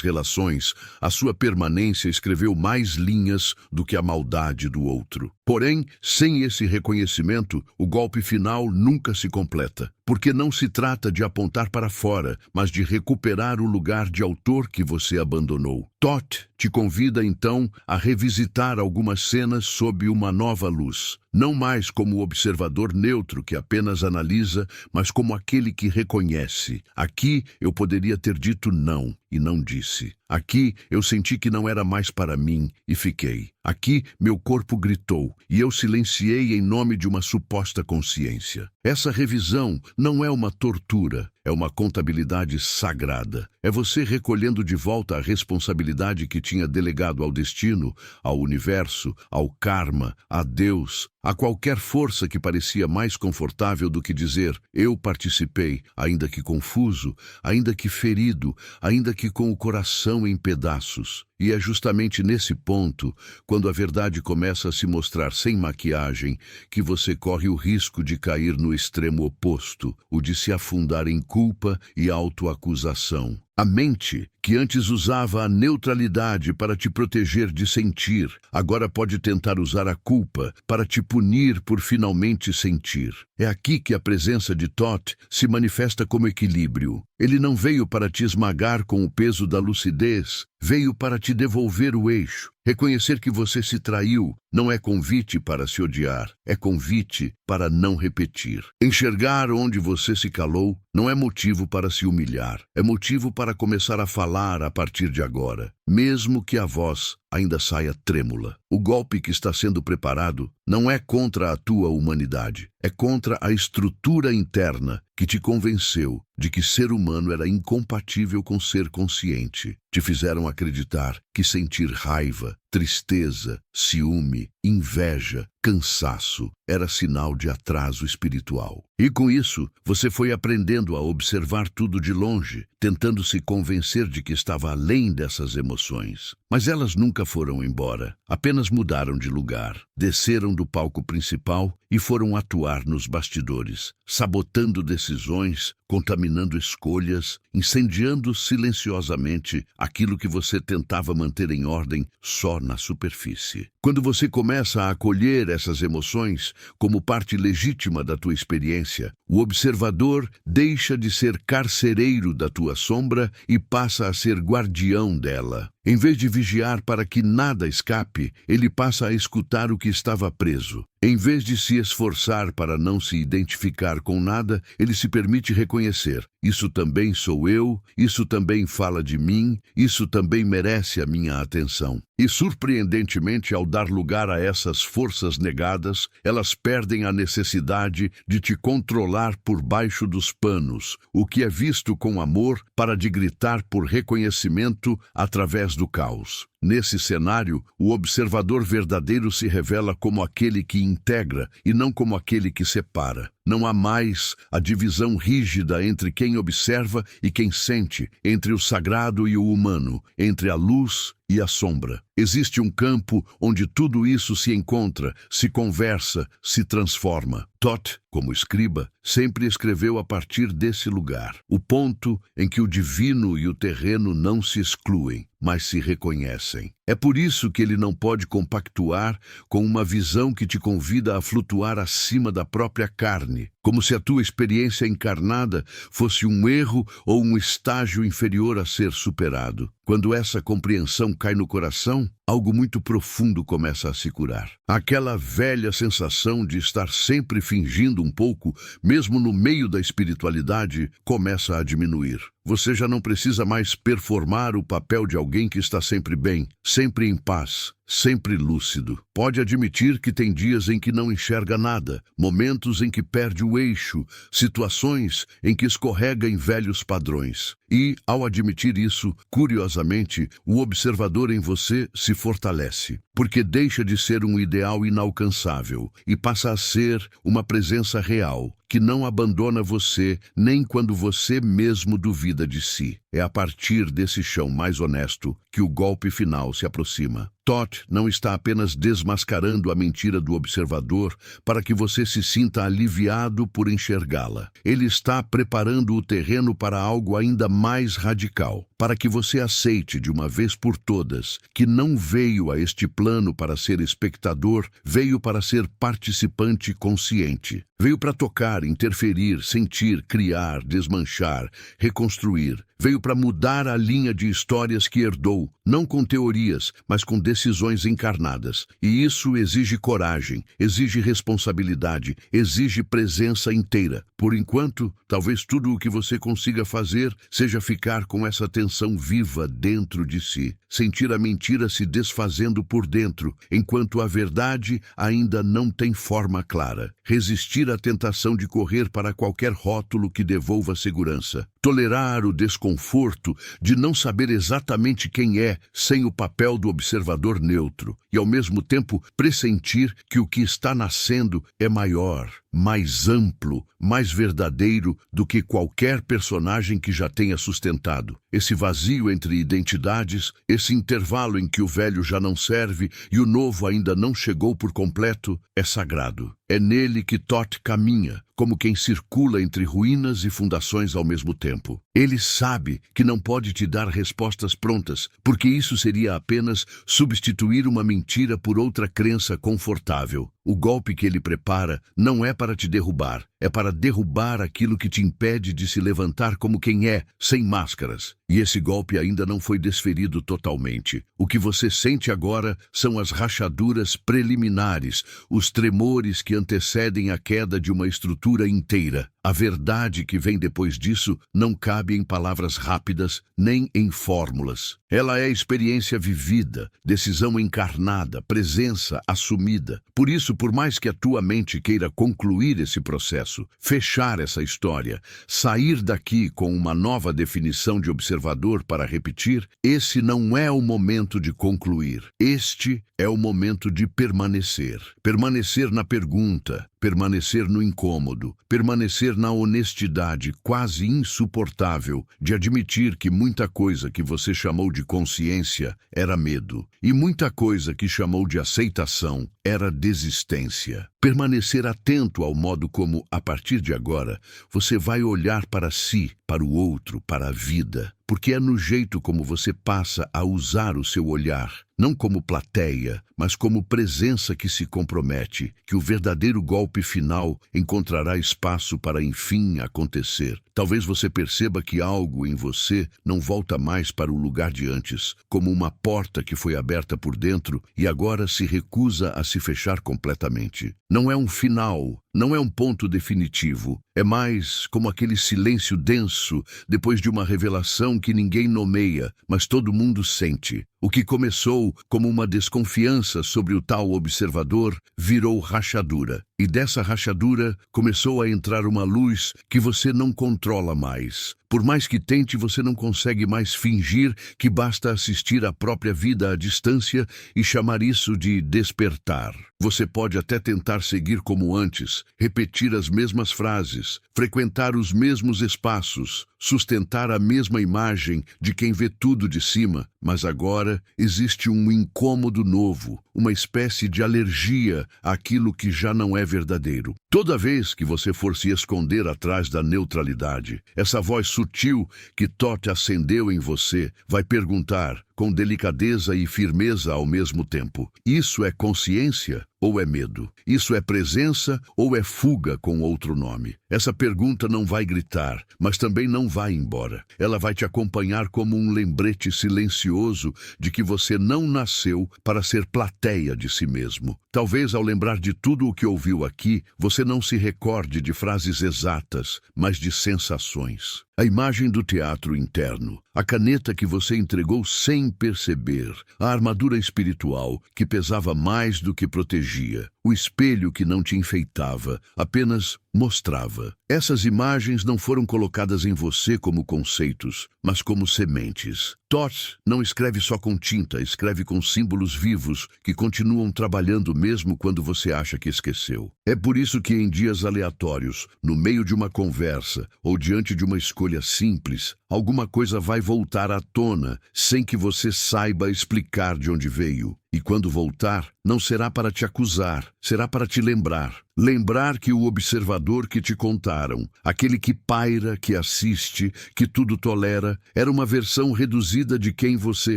relações, a sua permanência escreveu mais linhas do que a maldade do outro. Porém, sem esse reconhecimento, o golpe final nunca se completa, porque não se trata de apontar para fora, mas de recuperar o lugar de autor que você abandonou. Toth te convida, então, a revisitar algumas cenas sob uma nova luz. Não mais como o observador neutro que apenas analisa, mas como aquele que reconhece. Aqui eu poderia ter dito não, e não disse. Aqui eu senti que não era mais para mim, e fiquei. Aqui meu corpo gritou, e eu silenciei em nome de uma suposta consciência. Essa revisão não é uma tortura, é uma contabilidade sagrada. É você recolhendo de volta a responsabilidade que tinha delegado ao destino, ao universo, ao karma, a Deus, a qualquer força que parecia mais confortável do que dizer: eu participei, ainda que confuso, ainda que ferido, ainda que com o coração em pedaços. E é justamente nesse ponto, quando a verdade começa a se mostrar sem maquiagem, que você corre o risco de cair no extremo oposto, o de se afundar em culpa e autoacusação. A mente, que antes usava a neutralidade para te proteger de sentir, agora pode tentar usar a culpa para te punir por finalmente sentir. É aqui que a presença de Thoth se manifesta como equilíbrio. Ele não veio para te esmagar com o peso da lucidez, veio para te devolver o eixo. Reconhecer que você se traiu não é convite para se odiar, é convite para não repetir. Enxergar onde você se calou não é motivo para se humilhar, é motivo para começar a falar a partir de agora, mesmo que a voz ainda saia trêmula. O golpe que está sendo preparado não é contra a tua humanidade, é contra a estrutura interna que te convenceu de que ser humano era incompatível com ser consciente. Te fizeram acreditar que sentir raiva, tristeza, ciúme, inveja, cansaço era sinal de atraso espiritual. E com isso, você foi aprendendo a observar tudo de longe, tentando se convencer de que estava além dessas emoções. Mas elas nunca foram embora, apenas mudaram de lugar, desceram do palco principal e foram atuar nos bastidores, sabotando decisões, contaminando escolhas, incendiando silenciosamente aquilo que você tentava manter em ordem só na superfície. Quando você começa a acolher essas emoções como parte legítima da tua experiência, o observador deixa de ser carcereiro da tua sombra e passa a ser guardião dela. Em vez de vigiar para que nada escape, ele passa a escutar o que estava preso. Em vez de se esforçar para não se identificar com nada, ele se permite reconhecer: isso também sou eu, isso também fala de mim, isso também merece a minha atenção. E surpreendentemente, ao dar lugar a essas forças negadas, elas perdem a necessidade de te controlar por baixo dos panos, o que é visto com amor para de gritar por reconhecimento através do caos. Nesse cenário, o observador verdadeiro se revela como aquele que integra e não como aquele que separa. Não há mais a divisão rígida entre quem observa e quem sente, entre o sagrado e o humano, entre a luz e a sombra. Existe um campo onde tudo isso se encontra, se conversa, se transforma. Thoth, como escriba, sempre escreveu a partir desse lugar, o ponto em que o divino e o terreno não se excluem, mas se reconhecem. É por isso que ele não pode compactuar com uma visão que te convida a flutuar acima da própria carne, como se a tua experiência encarnada fosse um erro ou um estágio inferior a ser superado. Quando essa compreensão cai no coração, algo muito profundo começa a se curar. Aquela velha sensação de estar sempre fingindo um pouco, mesmo no meio da espiritualidade, começa a diminuir. Você já não precisa mais performar o papel de alguém que está sempre bem, sempre em paz, sempre lúcido. Pode admitir que tem dias em que não enxerga nada, momentos em que perde o eixo, situações em que escorrega em velhos padrões. E, ao admitir isso, curiosamente, o observador em você se fortalece, porque deixa de ser um ideal inalcançável e passa a ser uma presença real, que não abandona você nem quando você mesmo duvida de si. É a partir desse chão mais honesto que o golpe final se aproxima. Thoth não está apenas desmascarando a mentira do observador para que você se sinta aliviado por enxergá-la. Ele está preparando o terreno para algo ainda mais radical, para que você aceite de uma vez por todas que não veio a este plano para ser espectador, veio para ser participante consciente. Veio para tocar, interferir, sentir, criar, desmanchar, reconstruir. Veio para mudar a linha de histórias que herdou, não com teorias, mas com decisões encarnadas. E isso exige coragem, exige responsabilidade, exige presença inteira. Por enquanto, talvez tudo o que você consiga fazer seja ficar com essa tensão viva dentro de si, sentir a mentira se desfazendo por dentro, enquanto a verdade ainda não tem forma clara. Resistir à tentação de correr para qualquer rótulo que devolva segurança. Tolerar o desconforto de não saber exatamente quem é, sem o papel do observador neutro, e ao mesmo tempo pressentir que o que está nascendo é maior, mais amplo, mais verdadeiro do que qualquer personagem que já tenha sustentado. Esse vazio entre identidades, esse intervalo em que o velho já não serve e o novo ainda não chegou por completo, é sagrado. É nele que Thoth caminha, como quem circula entre ruínas e fundações ao mesmo tempo. Ele sabe que não pode te dar respostas prontas, porque isso seria apenas substituir uma mentira por outra crença confortável. O golpe que ele prepara não é para te derrubar, é para derrubar aquilo que te impede de se levantar como quem é, sem máscaras. E esse golpe ainda não foi desferido totalmente. O que você sente agora são as rachaduras preliminares, os tremores que antecedem a queda de uma estrutura inteira. A verdade que vem depois disso não cabe em palavras rápidas, nem em fórmulas. Ela é experiência vivida, decisão encarnada, presença assumida. Por isso, por mais que a tua mente queira concluir esse processo, fechar essa história, sair daqui com uma nova definição de observador para repetir, esse não é o momento de concluir. Este é o momento de permanecer. Permanecer na pergunta, permanecer no incômodo, permanecer na honestidade quase insuportável de admitir que muita coisa que você chamou de consciência era medo, e muita coisa que chamou de aceitação era desistência. Permanecer atento ao modo como, a partir de agora, você vai olhar para si, para o outro, para a vida, porque é no jeito como você passa a usar o seu olhar, não como plateia, mas como presença que se compromete, que o verdadeiro golpe final encontrará espaço para enfim acontecer. Talvez você perceba que algo em você não volta mais para o lugar de antes, como uma porta que foi aberta por dentro e agora se recusa a se fechar completamente. Não é um final, não é um ponto definitivo, é mais como aquele silêncio denso depois de uma revelação que ninguém nomeia, mas todo mundo sente. O que começou como uma desconfiança sobre o tal observador virou rachadura. E dessa rachadura começou a entrar uma luz que você não controla mais. Por mais que tente, você não consegue mais fingir que basta assistir à própria vida à distância e chamar isso de despertar. Você pode até tentar seguir como antes, repetir as mesmas frases, frequentar os mesmos espaços, sustentar a mesma imagem de quem vê tudo de cima, mas agora existe um incômodo novo, uma espécie de alergia àquilo que já não é verdadeiro. Toda vez que você for se esconder atrás da neutralidade, essa voz sutil que Thoth acendeu em você vai perguntar, com delicadeza e firmeza ao mesmo tempo: isso é consciência ou é medo? Isso é presença ou é fuga com outro nome? Essa pergunta não vai gritar, mas também não vai embora. Ela vai te acompanhar como um lembrete silencioso de que você não nasceu para ser plateia de si mesmo. Talvez ao lembrar de tudo o que ouviu aqui, você não se recorde de frases exatas, mas de sensações. A imagem do teatro interno, a caneta que você entregou sem perceber, a armadura espiritual que pesava mais do que protegia, o espelho que não te enfeitava, apenas mostrava. Essas imagens não foram colocadas em você como conceitos, mas como sementes. Thoth não escreve só com tinta, escreve com símbolos vivos que continuam trabalhando mesmo quando você acha que esqueceu. É por isso que em dias aleatórios, no meio de uma conversa ou diante de uma escolha simples, alguma coisa vai voltar à tona sem que você saiba explicar de onde veio. E quando voltar, não será para te acusar, será para te lembrar. Lembrar que o observador que te contaram, aquele que paira, que assiste, que tudo tolera, era uma versão reduzida de quem você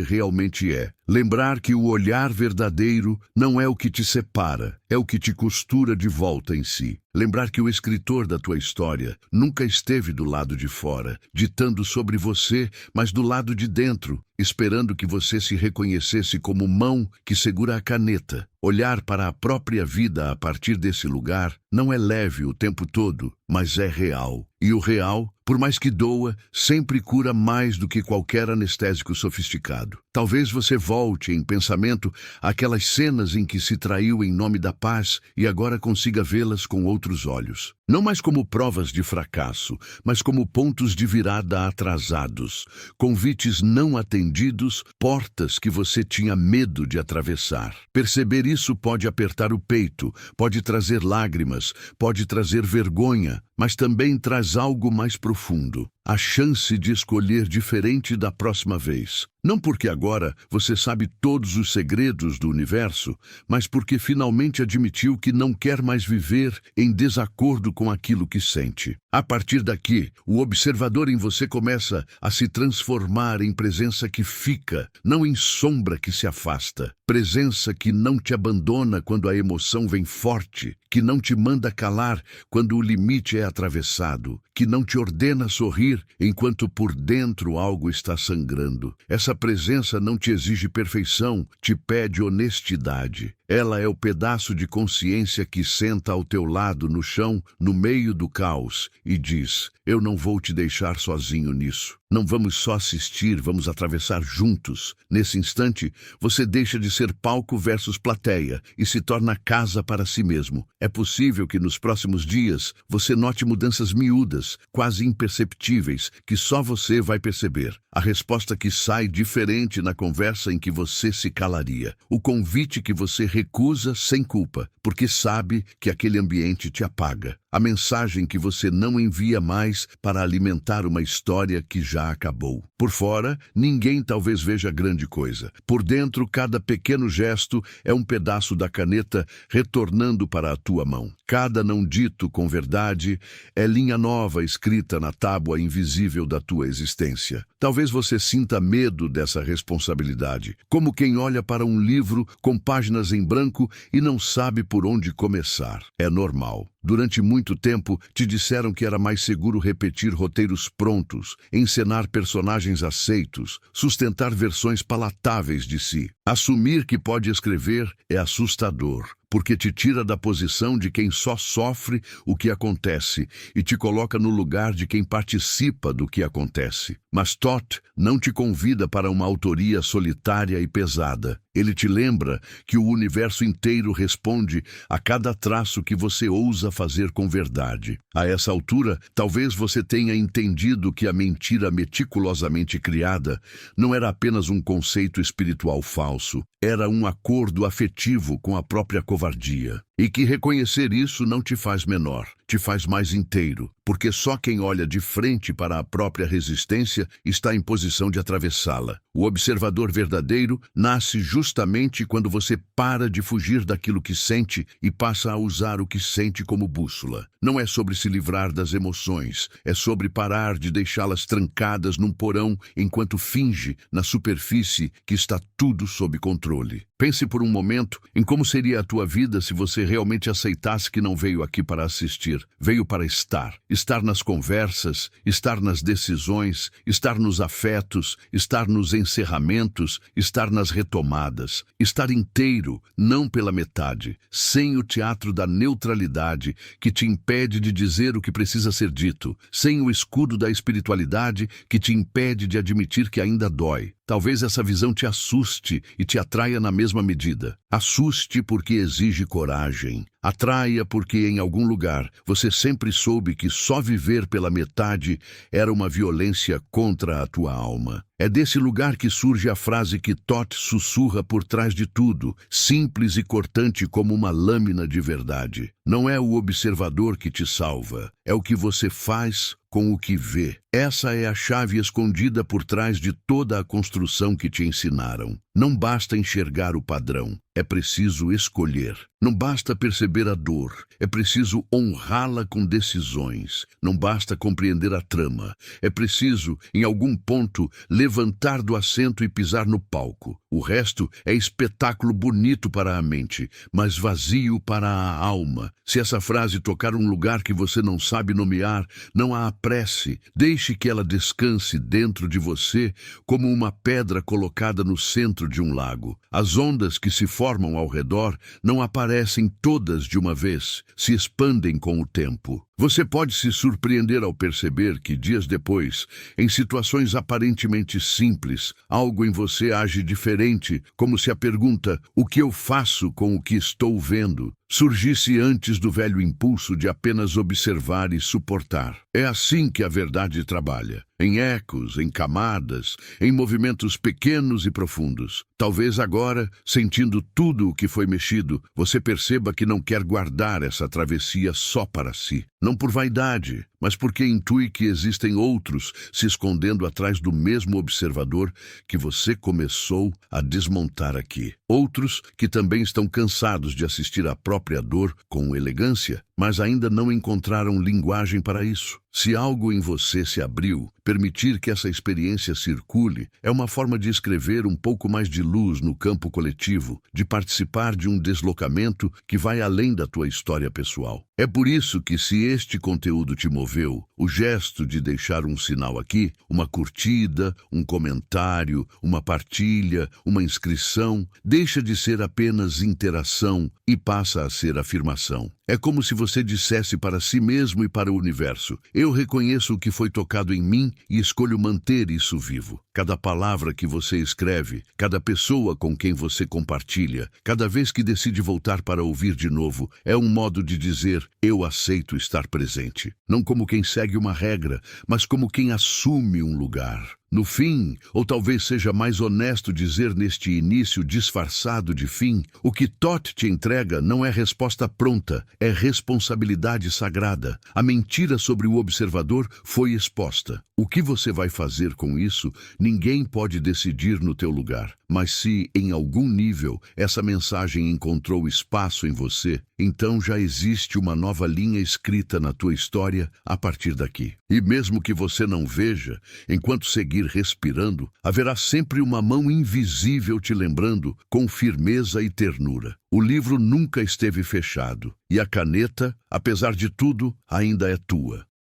realmente é. Lembrar que o olhar verdadeiro não é o que te separa, é o que te costura de volta em si. Lembrar que o escritor da tua história nunca esteve do lado de fora, ditando sobre você, mas do lado de dentro, esperando que você se reconhecesse como mão que segura a caneta. Olhar para a própria vida a partir desse lugar não é leve o tempo todo, mas é real. E o real, por mais que doa, sempre cura mais do que qualquer anestésico sofisticado. Talvez você volte em pensamento àquelas cenas em que se traiu em nome da paz e agora consiga vê-las com outros olhos. Não mais como provas de fracasso, mas como pontos de virada atrasados, convites não atendidos, portas que você tinha medo de atravessar. Perceber isso pode apertar o peito, pode trazer lágrimas, pode trazer vergonha, mas também traz algo mais profundo. A chance de escolher diferente da próxima vez. Não porque agora você sabe todos os segredos do universo, mas porque finalmente admitiu que não quer mais viver em desacordo com aquilo que sente. A partir daqui, o observador em você começa a se transformar em presença que fica, não em sombra que se afasta. Presença que não te abandona quando a emoção vem forte, que não te manda calar quando o limite é atravessado, que não te ordena sorrir enquanto por dentro algo está sangrando. Essa presença não te exige perfeição, te pede honestidade. Ela é o pedaço de consciência que senta ao teu lado no chão, no meio do caos, e diz: eu não vou te deixar sozinho nisso. Não vamos só assistir, vamos atravessar juntos. Nesse instante, você deixa de ser palco versus plateia e se torna casa para si mesmo. É possível que nos próximos dias você note mudanças miúdas, quase imperceptíveis, que só você vai perceber. A resposta que sai diferente na conversa em que você se calaria. O convite que você recusa sem culpa, porque sabe que aquele ambiente te apaga. A mensagem que você não envia mais para alimentar uma história que já acabou. Por fora, ninguém talvez veja grande coisa. Por dentro, cada pequeno gesto é um pedaço da caneta retornando para a tua mão. Cada não dito com verdade é linha nova escrita na tábua invisível da tua existência. Talvez você sinta medo dessa responsabilidade, como quem olha para um livro com páginas em branco e não sabe por onde começar. É normal. Durante muito tempo, te disseram que era mais seguro repetir roteiros prontos, encenar personagens aceitos, sustentar versões palatáveis de si. Assumir que pode escrever é assustador, porque te tira da posição de quem só sofre o que acontece e te coloca no lugar de quem participa do que acontece. Mas Toth não te convida para uma autoria solitária e pesada. Ele te lembra que o universo inteiro responde a cada traço que você ousa fazer com verdade. A essa altura, talvez você tenha entendido que a mentira meticulosamente criada não era apenas um conceito espiritual falso, era um acordo afetivo com a própria covardia. E que reconhecer isso não te faz menor, te faz mais inteiro, porque só quem olha de frente para a própria resistência está em posição de atravessá-la. O observador verdadeiro nasce justamente quando você para de fugir daquilo que sente e passa a usar o que sente como bússola. Não é sobre se livrar das emoções, é sobre parar de deixá-las trancadas num porão enquanto finge, na superfície, que está tudo sob controle. Pense por um momento em como seria a tua vida se você realmente aceitasse que não veio aqui para assistir, veio para estar. Estar nas conversas, estar nas decisões, estar nos afetos, estar nos encerramentos, estar nas retomadas. Estar inteiro, não pela metade, sem o teatro da neutralidade que te impede de dizer o que precisa ser dito, sem o escudo da espiritualidade que te impede de admitir que ainda dói. Talvez essa visão te assuste e te atraia na mesma medida. Assuste porque exige coragem. Atraia porque em algum lugar você sempre soube que só viver pela metade era uma violência contra a tua alma. É desse lugar que surge a frase que Toth sussurra por trás de tudo, simples e cortante como uma lâmina de verdade. Não é o observador que te salva, é o que você faz com o que vê. Essa é a chave escondida por trás de toda a construção que te ensinaram. Não basta enxergar o padrão, é preciso escolher. Não basta perceber a dor, é preciso honrá-la com decisões. Não basta compreender a trama, é preciso, em algum ponto, levantar do assento e pisar no palco. O resto é espetáculo bonito para a mente, mas vazio para a alma. Se essa frase tocar um lugar que você não sabe nomear, não a apresse. Deixe que ela descanse dentro de você como uma pedra colocada no centro de um lago. As ondas que se formam ao redor não aparecem todas de uma vez, se expandem com o tempo. Você pode se surpreender ao perceber que, dias depois, em situações aparentemente simples, algo em você age diferente, como se a pergunta "o que eu faço com o que estou vendo?" surgisse antes do velho impulso de apenas observar e suportar. É assim que a verdade trabalha. Em ecos, em camadas, em movimentos pequenos e profundos. Talvez agora, sentindo tudo o que foi mexido, você perceba que não quer guardar essa travessia só para si. Não por vaidade, mas porque intui que existem outros se escondendo atrás do mesmo observador que você começou a desmontar aqui. Outros que também estão cansados de assistir à própria dor com elegância, mas ainda não encontraram linguagem para isso. Se algo em você se abriu, permitir que essa experiência circule é uma forma de escrever um pouco mais de luz no campo coletivo, de participar de um deslocamento que vai além da tua história pessoal. É por isso que, se este conteúdo te moveu, o gesto de deixar um sinal aqui, uma curtida, um comentário, uma partilha, uma inscrição, deixa de ser apenas interação e passa a ser afirmação. É como se você dissesse para si mesmo e para o universo: eu reconheço o que foi tocado em mim e escolho manter isso vivo. Cada palavra que você escreve, cada pessoa com quem você compartilha, cada vez que decide voltar para ouvir de novo, é um modo de dizer: eu aceito estar presente. Não como quem segue uma regra, mas como quem assume um lugar. No fim, ou talvez seja mais honesto dizer neste início disfarçado de fim, o que Thoth te entrega não é resposta pronta, é responsabilidade sagrada. A mentira sobre o observador foi exposta. O que você vai fazer com isso, ninguém pode decidir no teu lugar. Mas se, em algum nível, essa mensagem encontrou espaço em você, então já existe uma nova linha escrita na tua história a partir daqui. E mesmo que você não veja, enquanto seguir respirando, haverá sempre uma mão invisível te lembrando com firmeza e ternura. O livro nunca esteve fechado, e a caneta, apesar de tudo, ainda é tua.